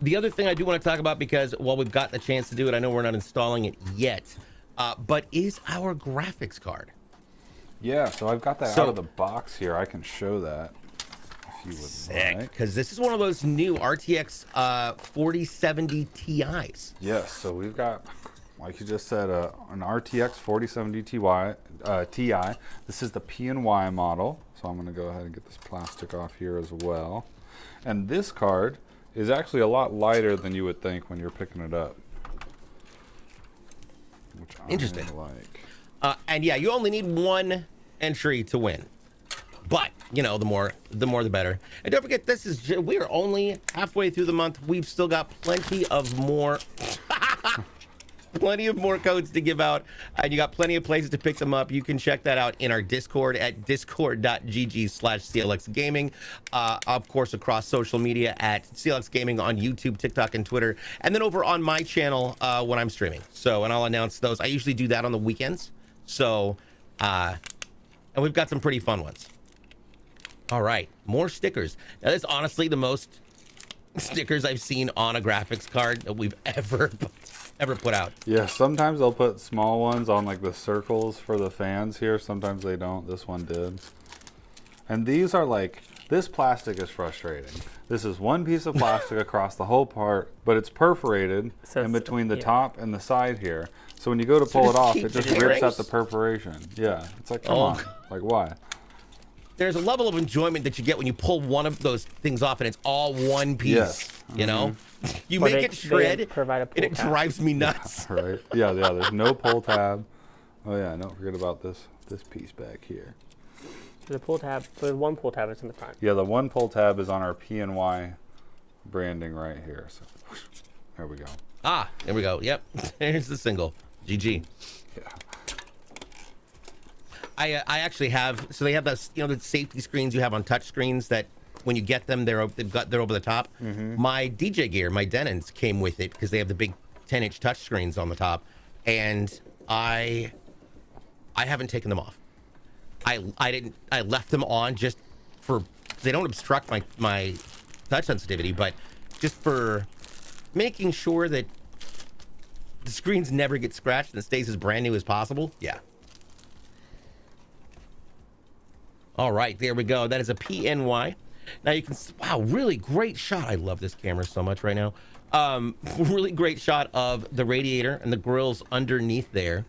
S1: The other thing I do want to talk about, because while we've got the chance to do it, I know we're not installing it yet, but is our graphics card.
S2: Yeah, so I've got that out of the box here. I can show that if you would like.
S1: Because this is one of those new RTX 4070 Ti's.
S2: Yes, so we've got, like you just said, an RTX 4070 Ti. This is the PNY model. So I'm going to go ahead and get this plastic off here as well. And this card is actually a lot lighter than you would think when you're picking it up. Which
S1: Interesting.
S2: I like.
S1: And yeah, you only need one entry to win. But, you know, the more the better. And don't forget, we are only halfway through the month. We've still got plenty of more plenty of more codes to give out, and you got plenty of places to pick them up. You can check that out in our Discord at discord.gg/CLX Gaming. Of course, across social media at CLX Gaming on YouTube, TikTok, and Twitter. And then over on my channel when I'm streaming. So, and I'll announce those. I usually do that on the weekends. So, and we've got some pretty fun ones. All right, more stickers. Now, that's honestly the most stickers I've seen on a graphics card that we've ever put out.
S2: Yeah, sometimes they'll put small ones on like the circles for the fans here. Sometimes they don't. This one did. And these are like, this plastic is frustrating. This is one piece of plastic across the whole part, but it's perforated in between the top and the side here. So when you go to pull it off, it just rips at the perforation. Yeah, it's like, come on, like why?
S1: There's a level of enjoyment that you get when you pull one of those things off and it's all one piece. Yes. You know, you make it shred, and it drives me nuts.
S2: Yeah, right? Yeah. There's no pull tab. Oh yeah, don't forget about this piece back here.
S3: The pull tab. The one pull tab is in the front.
S2: Yeah, the one pull tab is on our PNY branding right here. So there we go.
S1: Ah, there we go. Yep. There's the single. GG.
S2: Yeah.
S1: I actually have, so they have those, you know, the safety screens you have on touch screens that when you get them, they're over the top. Mm-hmm. My DJ gear, my Denons came with it because they have the big 10-inch touch screens on the top, and I haven't taken them off. I left them on just for, they don't obstruct my touch sensitivity, but just for making sure that the screens never get scratched and it stays as brand new as possible. Yeah. All right, there we go. That is a PNY. Now you can, wow, really great shot. I love this camera so much right now. Really great shot of the radiator and the grills underneath there.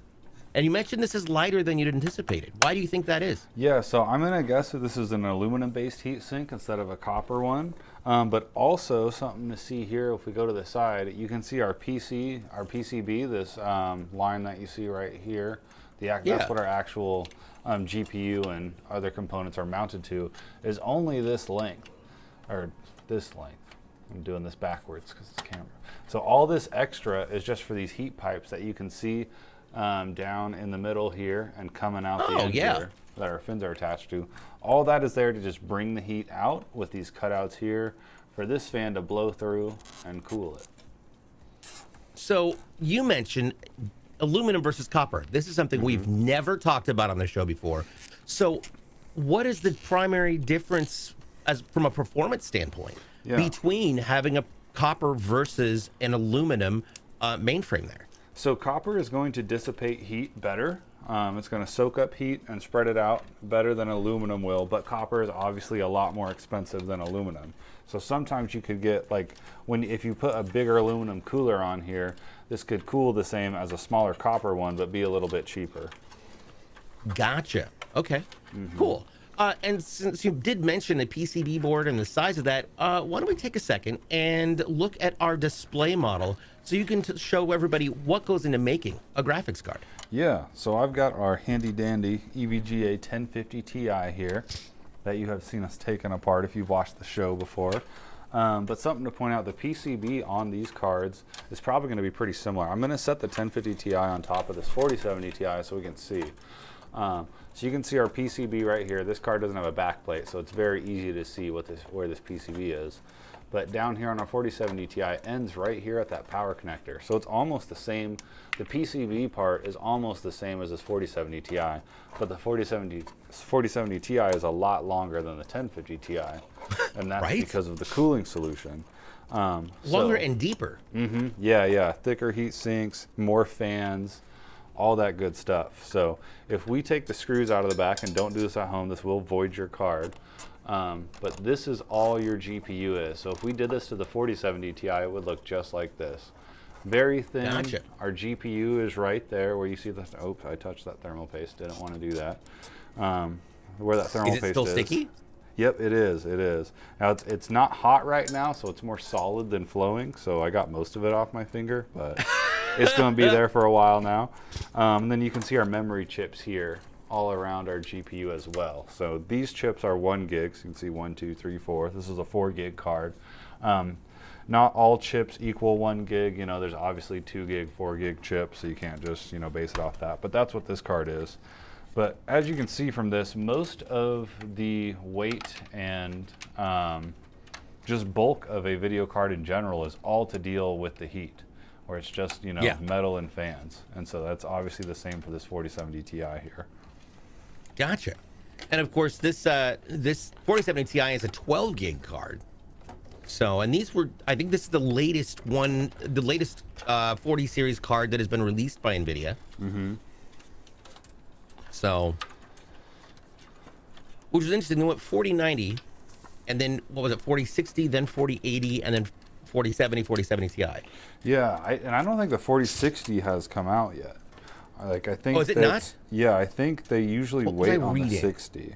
S1: And you mentioned this is lighter than you'd anticipated. Why do you think that is?
S2: Yeah, so I'm gonna guess that this is an aluminum-based heat sink instead of a copper one. But also something to see here, if we go to the side, you can see our PCB, this line that you see right here. That's what our actual GPU and other components are mounted to, is only this length, or this length. I'm doing this backwards because it's camera. So all this extra is just for these heat pipes that you can see down in the middle here and coming out the end here that our fins are attached to. All that is there to just bring the heat out with these cutouts here for this fan to blow through and cool it.
S1: So you mentioned aluminum versus copper. This is something we've never talked about on the show before. So what is the primary difference as from a performance standpoint between having a copper versus an aluminum mainframe there?
S2: So copper is going to dissipate heat better. It's going to soak up heat and spread it out better than aluminum will, but copper is obviously a lot more expensive than aluminum. So sometimes you could get, like, if you put a bigger aluminum cooler on here, this could cool the same as a smaller copper one, but be a little bit cheaper.
S1: Gotcha. Okay, cool. And since you did mention the PCB board and the size of that, why don't we take a second and look at our display model so you can show everybody what goes into making a graphics card.
S2: Yeah, so I've got our handy dandy EVGA 1050 Ti here that you have seen us taking apart if you've watched the show before. But something to point out, the PCB on these cards is probably going to be pretty similar. I'm going to set the 1050 Ti on top of this 4070 Ti so we can see. So you can see our PCB right here. This card doesn't have a back plate, so it's very easy to see where this PCB is. But down here on our 4070 Ti ends right here at that power connector. So it's almost the same. The PCB part is almost the same as this 4070 Ti, but the 4070 Ti is a lot longer than the 1050 Ti, and that's because of the cooling solution.
S1: Longer and deeper.
S2: Yeah, thicker heat sinks, more fans, all that good stuff. So if we take the screws out of the back, and don't do this at home, this will void your card. But this is all your GPU is. So if we did this to the 4070 Ti, it would look just like this. Very thin.
S1: Gotcha.
S2: Our GPU is right there where you see the, oops, I touched that thermal paste. Didn't want to do that. Where that thermal paste is.
S1: Is it still sticky?
S2: Yep, it is. It is. Now it's not hot right now, so it's more solid than flowing. So I got most of it off my finger, but it's going to be there for a while now. And then you can see our memory chips here all around our GPU as well. So these chips are 1 gig. So you can see 1, 2, 3, 4. This is a 4 gig card. Not all chips equal 1 gig. You know, there's obviously 2 gig, 4 gig chips, so you can't just, base it off that. But that's what this card is. But as you can see from this, most of the weight and just bulk of a video card in general is all to deal with the heat, where it's just, metal and fans. And so that's obviously the same for this 4070 Ti here.
S1: Gotcha. And of course, this 4070 Ti is a 12 gig card. So, and these were, I think this is the latest one, the latest 40 series card that has been released by Nvidia. So, which was interesting. They went 4090, and then what was it, 4060, then 4080, and then 4070 Ti.
S2: Yeah, and I don't think the 4060 has come out yet. I think.
S1: Oh, is it not?
S2: Yeah, I think they usually wait on the 60.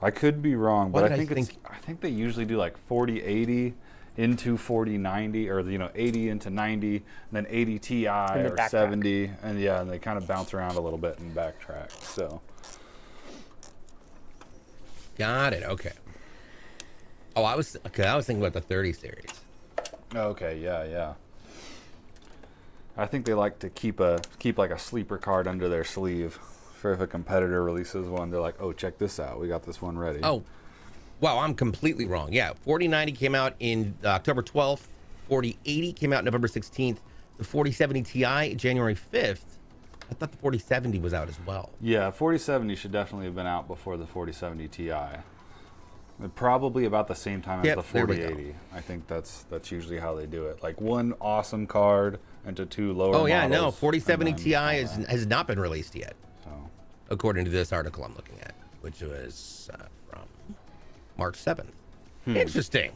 S2: I could be wrong, but I think they usually do like 4080 into 4090, or 80 into 90, and then 80 Ti or 70, and and they kind of bounce around a little bit and backtrack. So.
S1: Got it. Okay. Oh, I was thinking about the 30 series.
S2: Okay. Yeah. I think they like to keep like a sleeper card under their sleeve for if a competitor releases one. They're like, oh, check this out. We got this one ready.
S1: Oh, wow, I'm completely wrong. Yeah, 4090 came out in October 12th. 4080 came out November 16th. The 4070 Ti, January 5th. I thought the 4070 was out as well.
S2: Yeah, 4070 should definitely have been out before the 4070 Ti. Probably about the same time as the 4080. I think that's usually how they do it. Like one awesome card into 2 lower models.
S1: Oh yeah, no, 4070 Ti has not been released yet, according to this article I'm looking at, which was from March 7th. Interesting.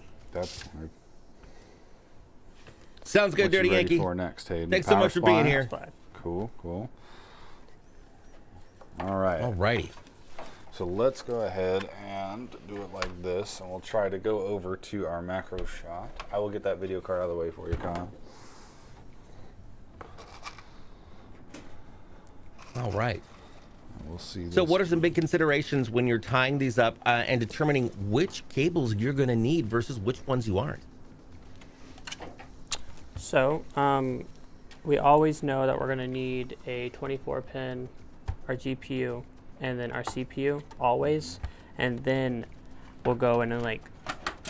S1: Sounds good, Dirty Yankee.
S2: For next, Hayden?
S1: Thanks so much for being here.
S2: Cool. All right.
S1: Alrighty.
S2: So let's go ahead and do it like this, and we'll try to go over to our macro shot. I will get that video card out of the way for you, Kyle.
S1: All right.
S2: We'll see.
S1: So what are some big considerations when you're tying these up and determining which cables you're going to need versus which ones you aren't?
S3: So, we always know that we're going to need a 24-pin, our GPU, and then our CPU, always. And then we'll go in and like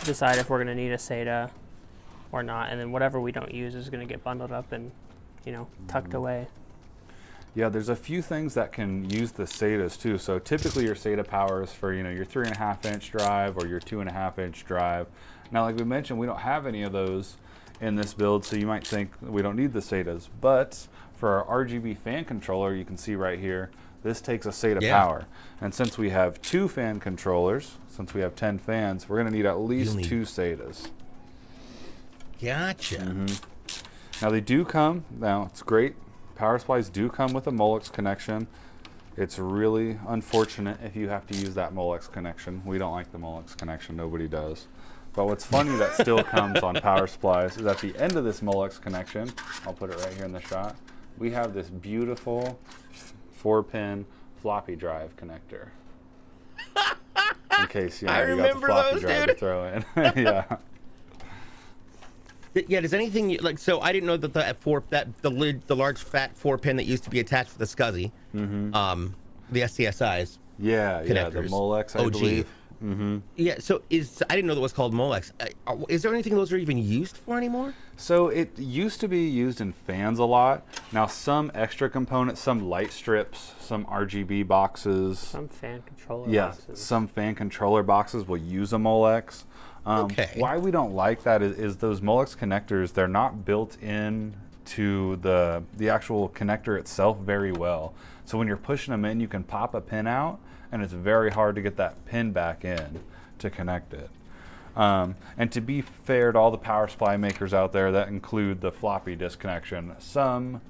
S3: decide if we're going to need a SATA or not. And then whatever we don't use is going to get bundled up and, you know, tucked away.
S2: Yeah, there's a few things that can use the SATAs too. So typically your SATA power is for, you know, your 3.5-inch drive or your 2.5-inch drive. Now, like we mentioned, we don't have any of those in this build, so you might think we don't need the SATAs. But for our RGB fan controller, you can see right here, this takes a SATA power. And since we have 2 fan controllers, since we have 10 fans, we're going to need at least 2 SATAs.
S1: Gotcha.
S2: Now they do come, now it's great, power supplies do come with a Molex connection. It's really unfortunate if you have to use that Molex connection. We don't like the Molex connection, nobody does. But what's funny that still comes on power supplies is at the end of this Molex connection, I'll put it right here in the shot, we have this beautiful 4-pin floppy drive connector. In case you got the floppy drive to throw in. Yeah.
S1: Yeah, does anything like so? I didn't know that the large fat 4-pin that used to be attached to the SCSI, the SCSIs.
S2: Yeah,
S1: connectors.
S2: The Molex, I believe.
S1: Yeah, so I didn't know that was called Molex. Is there anything those are even used for anymore?
S2: So it used to be used in fans a lot. Now some extra components, some light strips, some RGB boxes.
S3: Some fan controller boxes.
S2: Some fan controller boxes will use a Molex. Why we don't like that is those Molex connectors, they're not built in to the actual connector itself very well. So when you're pushing them in, you can pop a pin out, and it's very hard to get that pin back in to connect it. And to be fair to all the power supply makers out there that include the floppy disk connection, some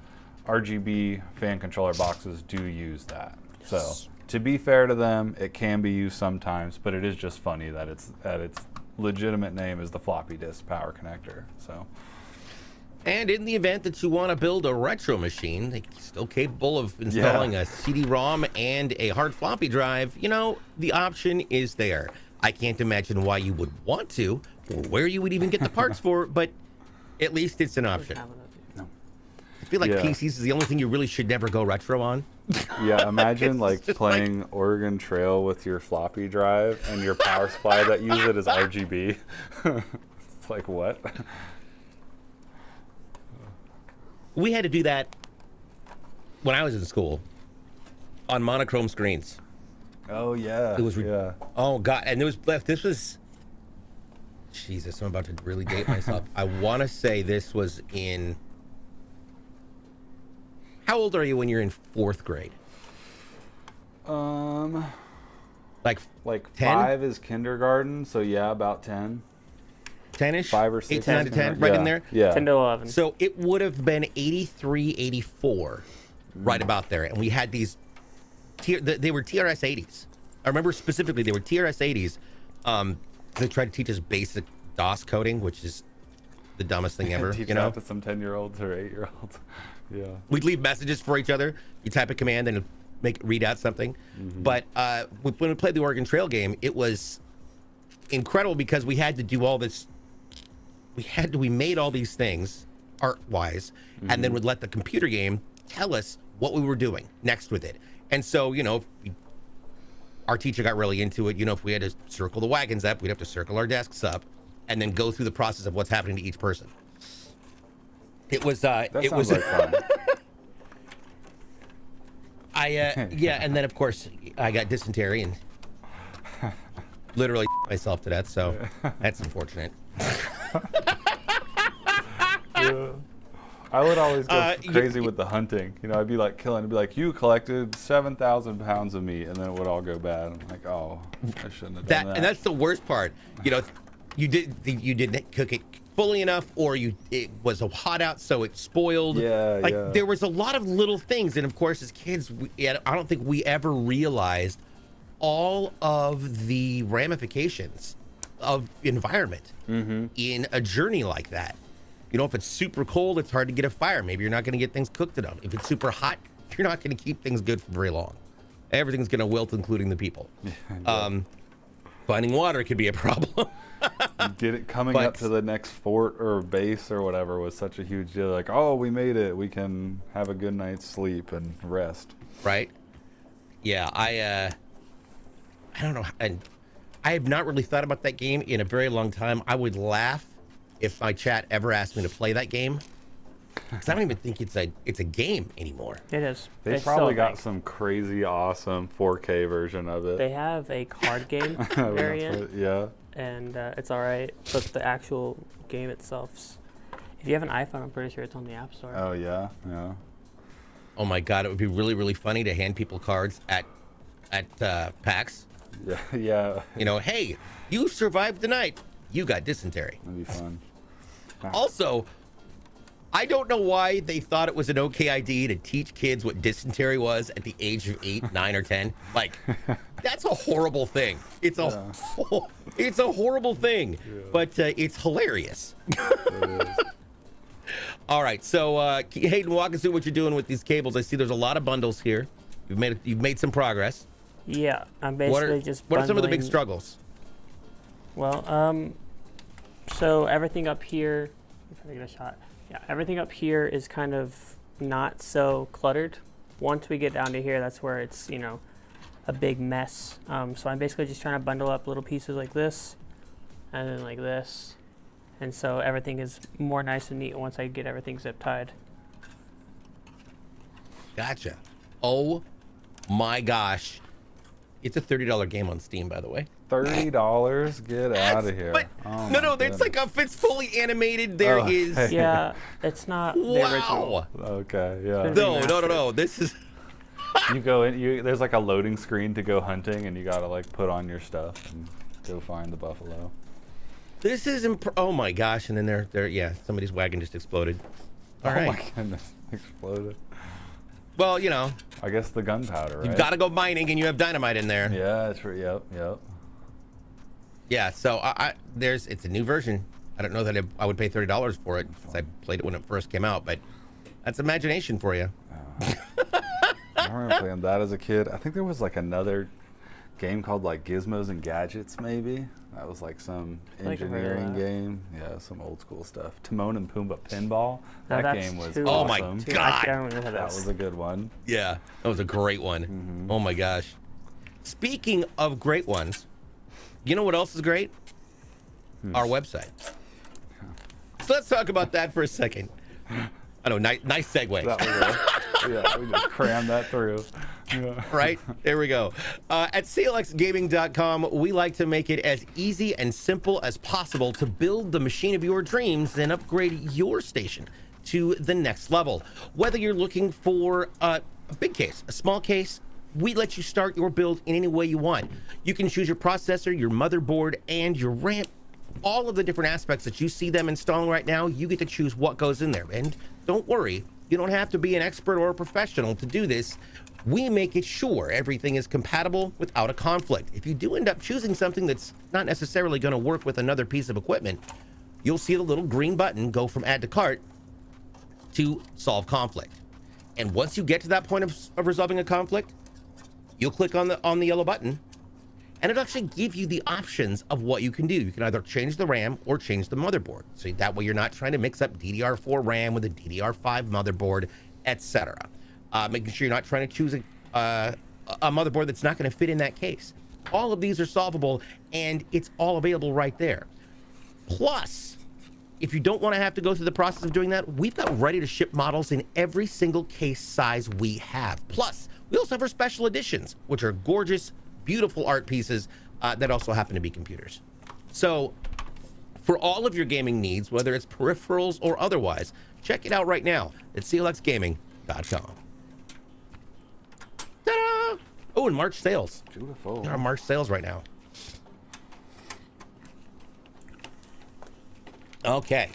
S2: RGB fan controller boxes do use that. So to be fair to them, it can be used sometimes, but it is just funny that its legitimate name is the floppy disk power connector. So.
S1: And in the event that you want to build a retro machine, they're still capable of installing a CD-ROM and a hard floppy drive, you know, the option is there. I can't imagine why you would want to, or where you would even get the parts for, but at least it's an option.
S2: No.
S1: I feel like PCs is the only thing you really should never go retro on.
S2: Yeah, imagine like playing Oregon Trail with your floppy drive and your power supply that use it is RGB. It's like, what?
S1: We had to do that when I was in school on monochrome screens.
S2: Oh yeah.
S1: It was oh god, and this was Jesus, I'm about to really date myself. I want to say this was in how old are you when you're in 4th grade? Like 10?
S2: 5 is kindergarten, so yeah, about 10.
S1: 10-ish?
S2: 5 or 6.
S1: 8 to 9 to 10, right in there?
S2: Yeah.
S3: 10 to 11.
S1: So it would have been 83, 84, right about there. And we had these, they were TRS 80s. I remember specifically they were TRS 80s. They tried to teach us basic DOS coding, which is the dumbest thing ever.
S2: Teach
S1: you know,
S2: that to some 10-year-olds or 8-year-olds. Yeah.
S1: We'd leave messages for each other. You type a command and read out something. But when we played the Oregon Trail game, it was incredible because we had to do all this. We made all these things art-wise, and then would let the computer game tell us what we were doing next with it. And so, you know, our teacher got really into it. You know, if we had to circle the wagons up, we'd have to circle our desks up, and then go through the process of what's happening to each person. It was.
S2: That sounds like fun.
S1: Yeah, and then of course I got dysentery and literally myself to death. So that's unfortunate.
S2: Yeah. I would always go crazy with the hunting. You know, I'd be like killing. I'd be like, you collected 7,000 pounds of meat, and then it would all go bad. I'm like, oh, I shouldn't have done that.
S1: And that's the worst part. You know, you didn't cook it fully enough, or it was hot out, so it spoiled.
S2: Yeah,
S1: there was a lot of little things, and of course, as kids, I don't think we ever realized all of the ramifications of environment in a journey like that. You know, if it's super cold, it's hard to get a fire. Maybe you're not going to get things cooked enough. If it's super hot, you're not going to keep things good for very long. Everything's going to wilt, including the people. Finding water could be a problem.
S2: Get it coming up to the next fort or base or whatever was such a huge deal. Like, oh, we made it. We can have a good night's sleep and rest.
S1: Right? Yeah, I don't know. And I have not really thought about that game in a very long time. I would laugh if my chat ever asked me to play that game. Because I don't even think it's a game anymore.
S3: It is.
S2: They probably got some crazy, awesome 4K version of it.
S3: They have a card game variant.
S2: Yeah.
S3: And it's all right, but the actual game itself, if you have an iPhone, I'm pretty sure it's on the App Store.
S2: Oh yeah, yeah.
S1: Oh my God, it would be really, really funny to hand people cards at PAX.
S2: Yeah, yeah.
S1: You know, hey, you survived the night. You got dysentery.
S2: That'd be fun.
S1: Also, I don't know why they thought it was an okay idea to teach kids what dysentery was at the age of 8, 9, or 10. Like, that's a horrible thing. It's it's a horrible thing, but it's hilarious.
S2: It is.
S1: All right, so Hayden, walk us through what you're doing with these cables. I see there's a lot of bundles here. You've made some progress.
S3: Yeah, I'm basically just.
S1: What are some of the big struggles?
S3: Well, so everything up here. If I get a shot. Yeah, everything up here is kind of not so cluttered. Once we get down to here, that's where it's, you know, a big mess. So I'm basically just trying to bundle up little pieces like this, and then like this. And so everything is more nice and neat once I get everything zip tied.
S1: Gotcha. Oh my gosh. It's a $30 game on Steam, by the way.
S2: $30? Get out of here.
S1: But,
S2: oh
S1: no, it's like it's fully animated. There is.
S2: Hey.
S3: Yeah, it's not the original.
S2: Okay, yeah.
S1: No. This is.
S2: You go in. There's like a loading screen to go hunting, and you gotta like put on your stuff and go find the buffalo.
S1: This is oh my gosh! And then there, somebody's wagon just exploded. All right.
S2: Oh my goodness, exploded.
S1: Well, you know.
S2: I guess the gunpowder, right?
S1: You've got to go mining, and you have dynamite in there.
S2: Yeah, that's right. Yep.
S1: Yeah. So it's a new version. I don't know that I would pay $30 for it since I played it when it first came out, but that's imagination for you.
S2: I remember playing that as a kid. I think there was like another game called like Gizmos and Gadgets, maybe. That was like some engineering game. Yeah, some old school stuff. Timon and Pumbaa Pinball. That game was awesome.
S1: Oh my God.
S2: That was a good one.
S1: Yeah, that was a great one.
S2: Mm-hmm.
S1: Oh my gosh. Speaking of great ones, you know what else is great? Our website. So let's talk about that for a second. I know, nice segue.
S2: That was yeah, we just crammed that through. Yeah.
S1: Right? There we go. At CLXgaming.com, we like to make it as easy and simple as possible to build the machine of your dreams and upgrade your station to the next level. Whether you're looking for a big case, a small case, we let you start your build in any way you want. You can choose your processor, your motherboard, and your RAM. All of the different aspects that you see them installing right now, you get to choose what goes in there. And don't worry, you don't have to be an expert or a professional to do this. We make it sure everything is compatible without a conflict. If you do end up choosing something that's not necessarily going to work with another piece of equipment, you'll see the little green button go from add to cart to solve conflict. And once you get to that point of resolving a conflict, you'll click on the yellow button, and it'll actually give you the options of what you can do. You can either change the RAM or change the motherboard. So that way you're not trying to mix up DDR4 RAM with a DDR5 motherboard, etc. Making sure you're not trying to choose a motherboard that's not going to fit in that case. All of these are solvable, and it's all available right there. Plus, if you don't want to have to go through the process of doing that, we've got ready-to-ship models in every single case size we have. Plus, we also have our special editions, which are gorgeous, beautiful art pieces that also happen to be computers. So, for all of your gaming needs, whether it's peripherals or otherwise, check it out right now at clxgaming.com. Ta-da! Oh, and March sales.
S2: Beautiful.
S1: There are March sales right now. Okay.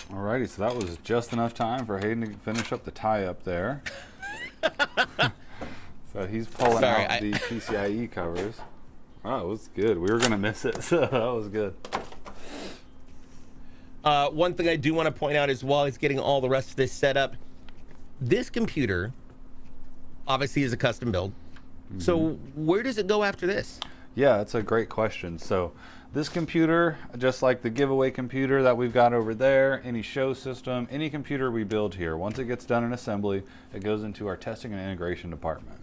S2: Alrighty, so that was just enough time for Hayden to finish up the tie-up there. So he's pulling out the PCIe covers. Oh, it was good. We were going to miss it, so that was good.
S1: One thing I do want to point out is while he's getting all the rest of this set up, this computer obviously is a custom build. Mm-hmm. So where does it go after this?
S2: Yeah, that's a great question. So this computer, just like the giveaway computer that we've got over there, any show system, any computer we build here, once it gets done in assembly, it goes into our testing and integration department.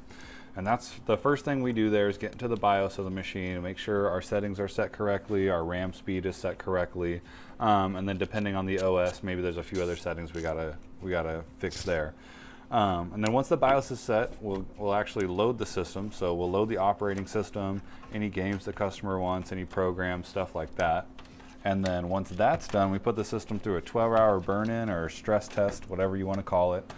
S2: And that's the first thing we do there is get into the BIOS of the machine and make sure our settings are set correctly, our RAM speed is set correctly, and then depending on the OS, maybe there's a few other settings we gotta fix there. And then once the BIOS is set, we'll actually load the system. So we'll load the operating system, any games the customer wants, any programs, stuff like that. And then once that's done, we put the system through a 12-hour burn-in or stress test, whatever you want to call it.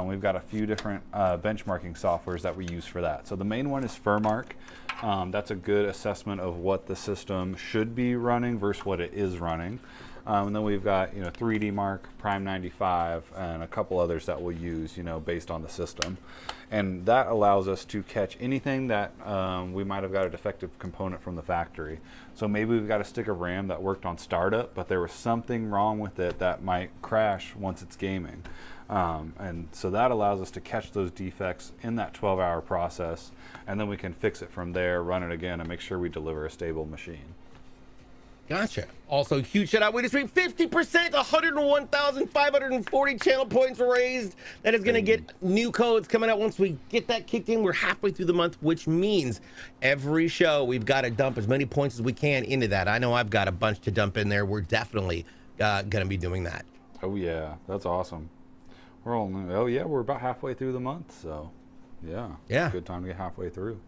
S2: We've got a few different benchmarking softwares that we use for that. So the main one is Furmark. That's a good assessment of what the system should be running versus what it is running. And then we've got 3D Mark, Prime 95, and a couple others that we'll use based on the system. And that allows us to catch anything that we might have got a defective component from the factory. So maybe we've got a stick of RAM that worked on startup, but there was something wrong with it that might crash once it's gaming. And so that allows us to catch those defects in that 12-hour process, and then we can fix it from there, run it again, and make sure we deliver a stable machine.
S1: Gotcha. Also, huge shout out. We just reached 50%, 101,540 channel points raised. That is going to get new codes coming out once we get that kicked in. We're halfway through the month, which means every show we've got to dump as many points as we can into that. I know I've got a bunch to dump in there. We're definitely going to be doing that.
S2: Oh yeah, that's awesome. We're about halfway through the month, so yeah, good time to get halfway through.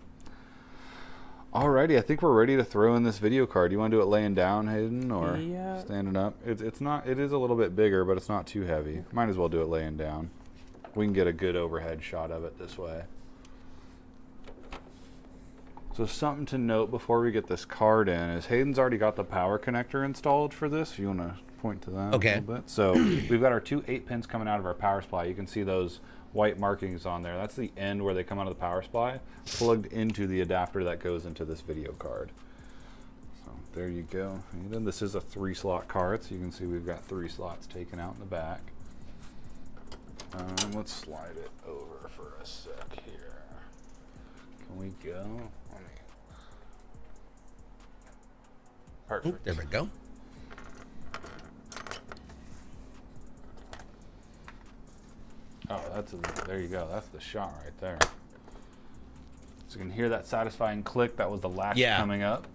S2: Alrighty, I think we're ready to throw in this video card. You want to do it laying down, Hayden, or standing up? It is a little bit bigger, but it's not too heavy. Might as well do it laying down. We can get a good overhead shot of it this way. So something to note before we get this card in is Hayden's already got the power connector installed for this. If you want to point to that a little bit. So we've got our two 8-pins coming out of our power supply. You can see those white markings on there. That's the end where they come out of the power supply, plugged into the adapter that goes into this video card. So there you go. And then this is a 3-slot card, so you can see we've got 3 slots taken out in the back. Let's slide it over for a sec here. Can we go? Perfect.
S1: There we go.
S2: Oh, there you go. That's the shot right there. So you can hear that satisfying click. That was the latch coming up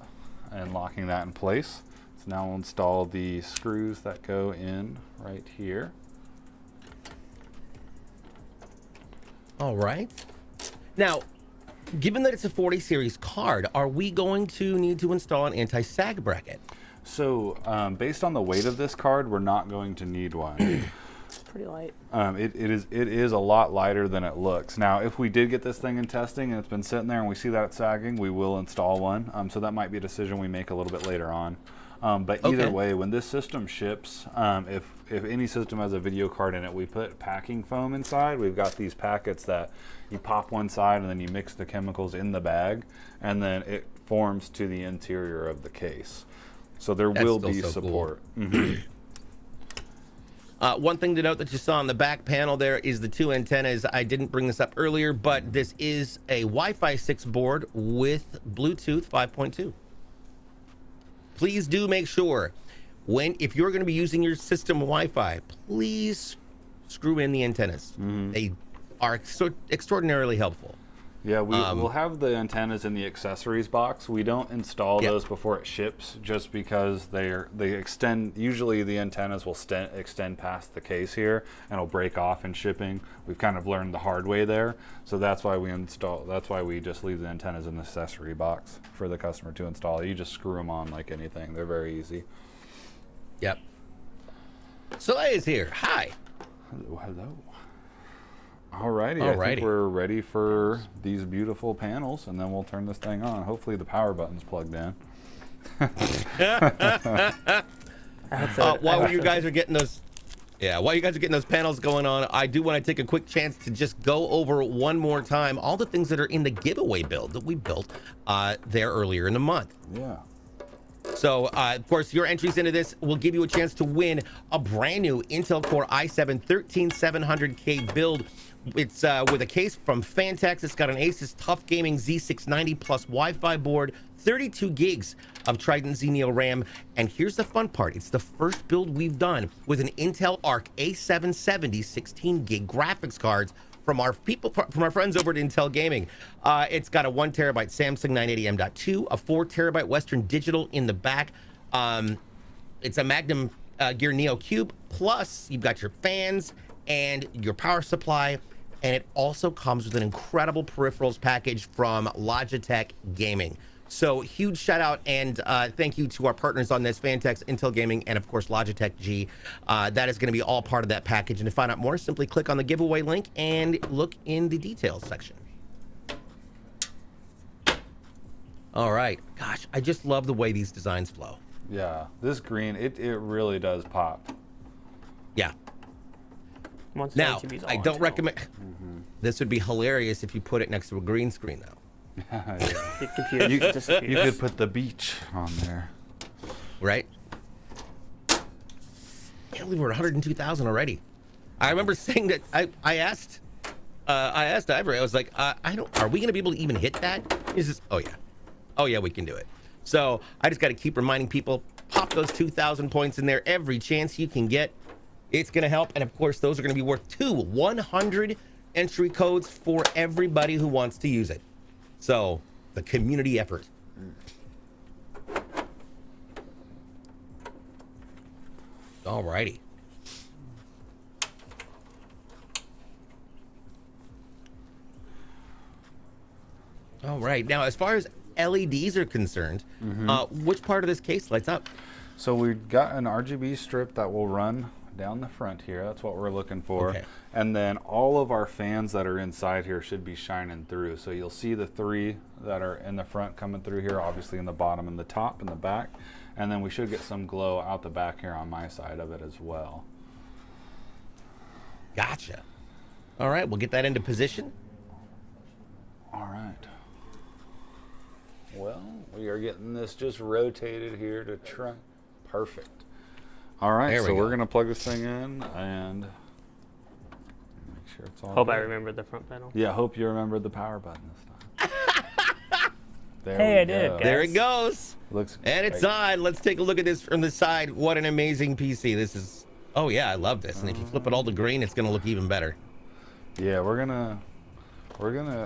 S2: and locking that in place. So now we'll install the screws that go in right here.
S1: All right. Now, given that it's a 40 series card, are we going to need to install an anti-sag bracket?
S2: So based on the weight of this card, we're not going to need one.
S3: Pretty light.
S2: It is a lot lighter than it looks. Now, if we did get this thing in testing and it's been sitting there and we see that it's sagging, we will install one. So that might be a decision we make a little bit later on. But either way, when this system ships, if any system has a video card in it, we put packing foam inside. We've got these packets that you pop one side and then you mix the chemicals in the bag, and then it forms to the interior of the case. So there will be support. Cool. Mm-hmm.
S1: One thing to note that you saw on the back panel there is the 2 antennas. I didn't bring this up earlier, but this is a Wi-Fi 6 board with Bluetooth 5.2. Please do make sure if you're going to be using your system Wi-Fi, please screw in the antennas. Mm-hmm. They are extraordinarily helpful.
S2: Yeah, we'll have the antennas in the accessories box. We don't install those before it ships, just because they extend. Usually, the antennas will extend past the case here, and will break off in shipping. We've kind of learned the hard way there, so that's why we install. That's why we just leave the antennas in the accessory box for the customer to install. You just screw them on like anything. They're very easy.
S1: Yep. Soleil is here. Hi.
S2: Hello. Alrighty, I think we're ready for these beautiful panels, and then we'll turn this thing on. Hopefully the power button's plugged in.
S1: While you guys are getting those panels going on, I do want to take a quick chance to just go over one more time all the things that are in the giveaway build that we built there earlier in the month.
S2: Yeah.
S1: So, of course, your entries into this will give you a chance to win a brand new Intel Core i7 13700K build. It's with a case from Fantex. It's got an Asus Tough Gaming Z690 plus Wi-Fi board, 32 gigs of Trident Xenial RAM. And here's the fun part. It's the first build we've done with an Intel Arc A770 16 gig graphics cards from our friends over at Intel Gaming. It's got a 1 terabyte Samsung 980 M.2, a 4 terabyte Western Digital in the back. It's a Magnum Gear Neo Cube, plus you've got your fans and your power supply, and it also comes with an incredible peripherals package from Logitech Gaming. So huge shout out and thank you to our partners on this, Fantex, Intel Gaming, and of course Logitech G. That is going to be all part of that package. And to find out more, simply click on the giveaway link and look in the details section. All right. Gosh, I just love the way these designs flow.
S2: Yeah, this green, it really does pop.
S1: Yeah.
S3: Once
S1: Now,
S3: RGB's all
S1: I
S3: on
S1: don't
S3: top.
S1: recommend... This would be hilarious if you put it next to a green screen, though.
S3: The computer disappears.
S2: You could put the beach on there.
S1: Right? Can't believe we're at 102,000 already. I remember saying that I asked Ivory, I was like, are we going to be able to even hit that? He says, oh yeah, we can do it. So I just got to keep reminding people, pop those 2,000 points in there every chance you can get. It's going to help. And of course, those are going to be worth 100 entry codes for everybody who wants to use it. So the community effort. Alrighty. All right. Now, as far as LEDs are concerned, which part of this case lights up?
S2: So we've got an RGB strip that will run down the front here. That's what we're looking for.
S1: Okay.
S2: And then all of our fans that are inside here should be shining through. So you'll see the 3 that are in the front coming through here, obviously in the bottom and the top and the back. And then we should get some glow out the back here on my side of it as well.
S1: Gotcha. All right, we'll get that into position.
S2: All right. Well, we are getting this just rotated here to try. Perfect. All right,
S1: There we
S2: so
S1: go.
S2: we're going to plug this thing in and make sure it's all
S3: Hope I
S2: good.
S3: remember the front panel.
S2: Yeah, hope you remembered the power button this time. There
S3: Hey,
S2: we
S3: I did,
S2: go.
S3: guys.
S1: There it goes.
S2: Looks
S1: And it's
S2: great.
S1: on. Let's take a look at this from the side. What an amazing PC. This is, oh yeah, I love this. And if you flip it all to green, it's going to look even better.
S2: Yeah, we're gonna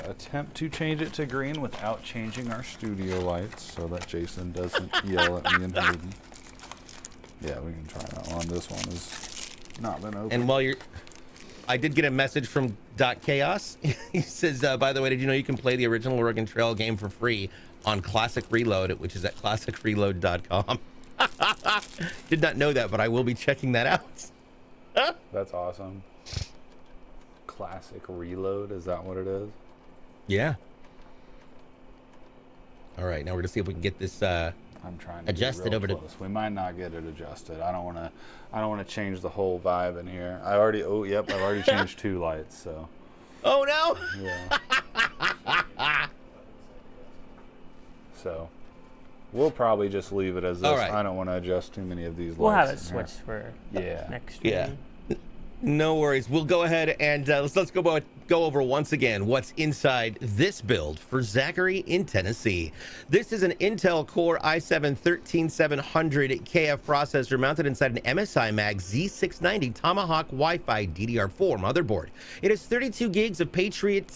S2: attempt to change it to green without changing our studio lights so that Jason doesn't yell at me and Hayden. Yeah, we can try that one. This one has not been open.
S1: And while you're, I did get a message from Chaos. He says, by the way, did you know you can play the original Oregon Trail game for free on Classic Reload, which is at classicreload.com. Did not know that, but I will be checking that out.
S2: That's awesome. Classic Reload, is that what it is?
S1: Yeah. All right, now we're gonna see if we can get this.
S2: I'm trying to
S1: Adjust
S2: get
S1: it over to-
S2: real close. We might not get it adjusted. I don't want to change the whole vibe in here. I've already changed 2 lights, so
S1: Oh no!
S2: yeah. So we'll probably just leave it as this.
S1: All right.
S2: I don't want to adjust too many of these
S3: We'll have it
S2: lights in here.
S3: switched for
S2: Yeah.
S3: next stream.
S1: Yeah. No worries. We'll go ahead and let's go over once again what's inside this build for Zachary in Tennessee. This is an Intel Core i7-13700 KF processor mounted inside an MSI Mag Z690 Tomahawk Wi-Fi DDR4 motherboard. It has 32 gigs of Patriot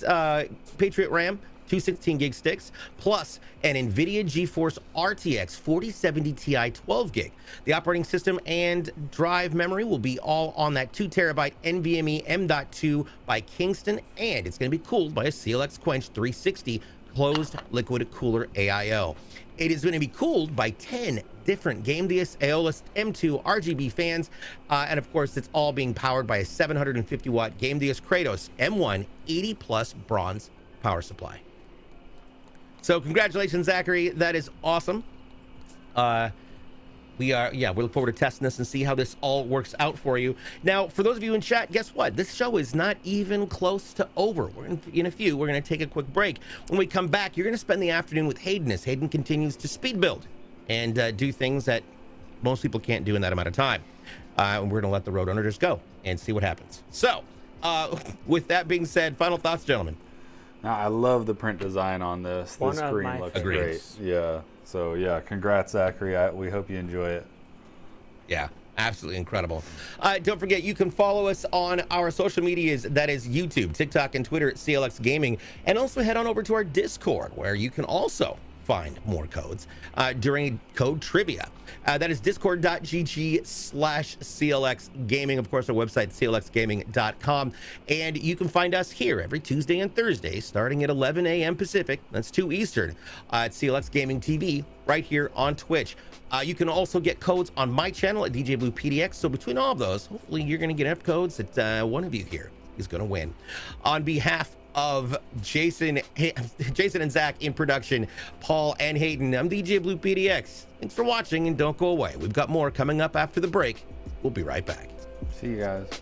S1: RAM, 2 16-gig sticks, plus an Nvidia GeForce RTX 4070 Ti 12 gig. The operating system and drive memory will be all on that 2 terabyte NVMe M.2 by Kingston, and it's going to be cooled by a CLX Quench 360 closed liquid cooler AIO. It is going to be cooled by 10 different Gamdias Aeolus M2 RGB fans, and of course it's all being powered by a 750 watt Gamdias Kratos M1 80 plus bronze power supply. So congratulations, Zachary. That is awesome. We look forward to testing this and see how this all works out for you. Now, for those of you in chat, guess what? This show is not even close to over. We're in a few. We're going to take a quick break. When we come back, you're going to spend the afternoon with Hayden as Hayden continues to speed build and do things that most people can't do in that amount of time. And we're going to let the Roadrunner just go and see what happens. So, with that being said, final thoughts, gentlemen.
S2: Now, I love the print design on this.
S3: One
S2: This
S3: of
S2: screen
S3: my
S2: looks
S1: favorites.
S2: great. Yeah. So yeah, congrats, Zachary. We hope you enjoy it.
S1: Yeah, absolutely incredible. Don't forget, you can follow us on our social medias. That is YouTube, TikTok, and Twitter at CLX Gaming. And also head on over to our Discord, where you can also find more codes during code trivia. That is discord.gg/CLX Gaming. Of course, our website, clxgaming.com. And you can find us here every Tuesday and Thursday, starting at 11 a.m. Pacific. That's 2 Eastern, at CLX Gaming TV, right here on Twitch. You can also get codes on my channel at DJ BluePDX. So between all of those, hopefully you're going to get enough codes that one of you here is going to win. On behalf of Jason and Zach in production, Paul and Hayden, I'm DJ BluePDX. Thanks for watching, and don't go away. We've got more coming up after the break. We'll be right back.
S2: See you guys.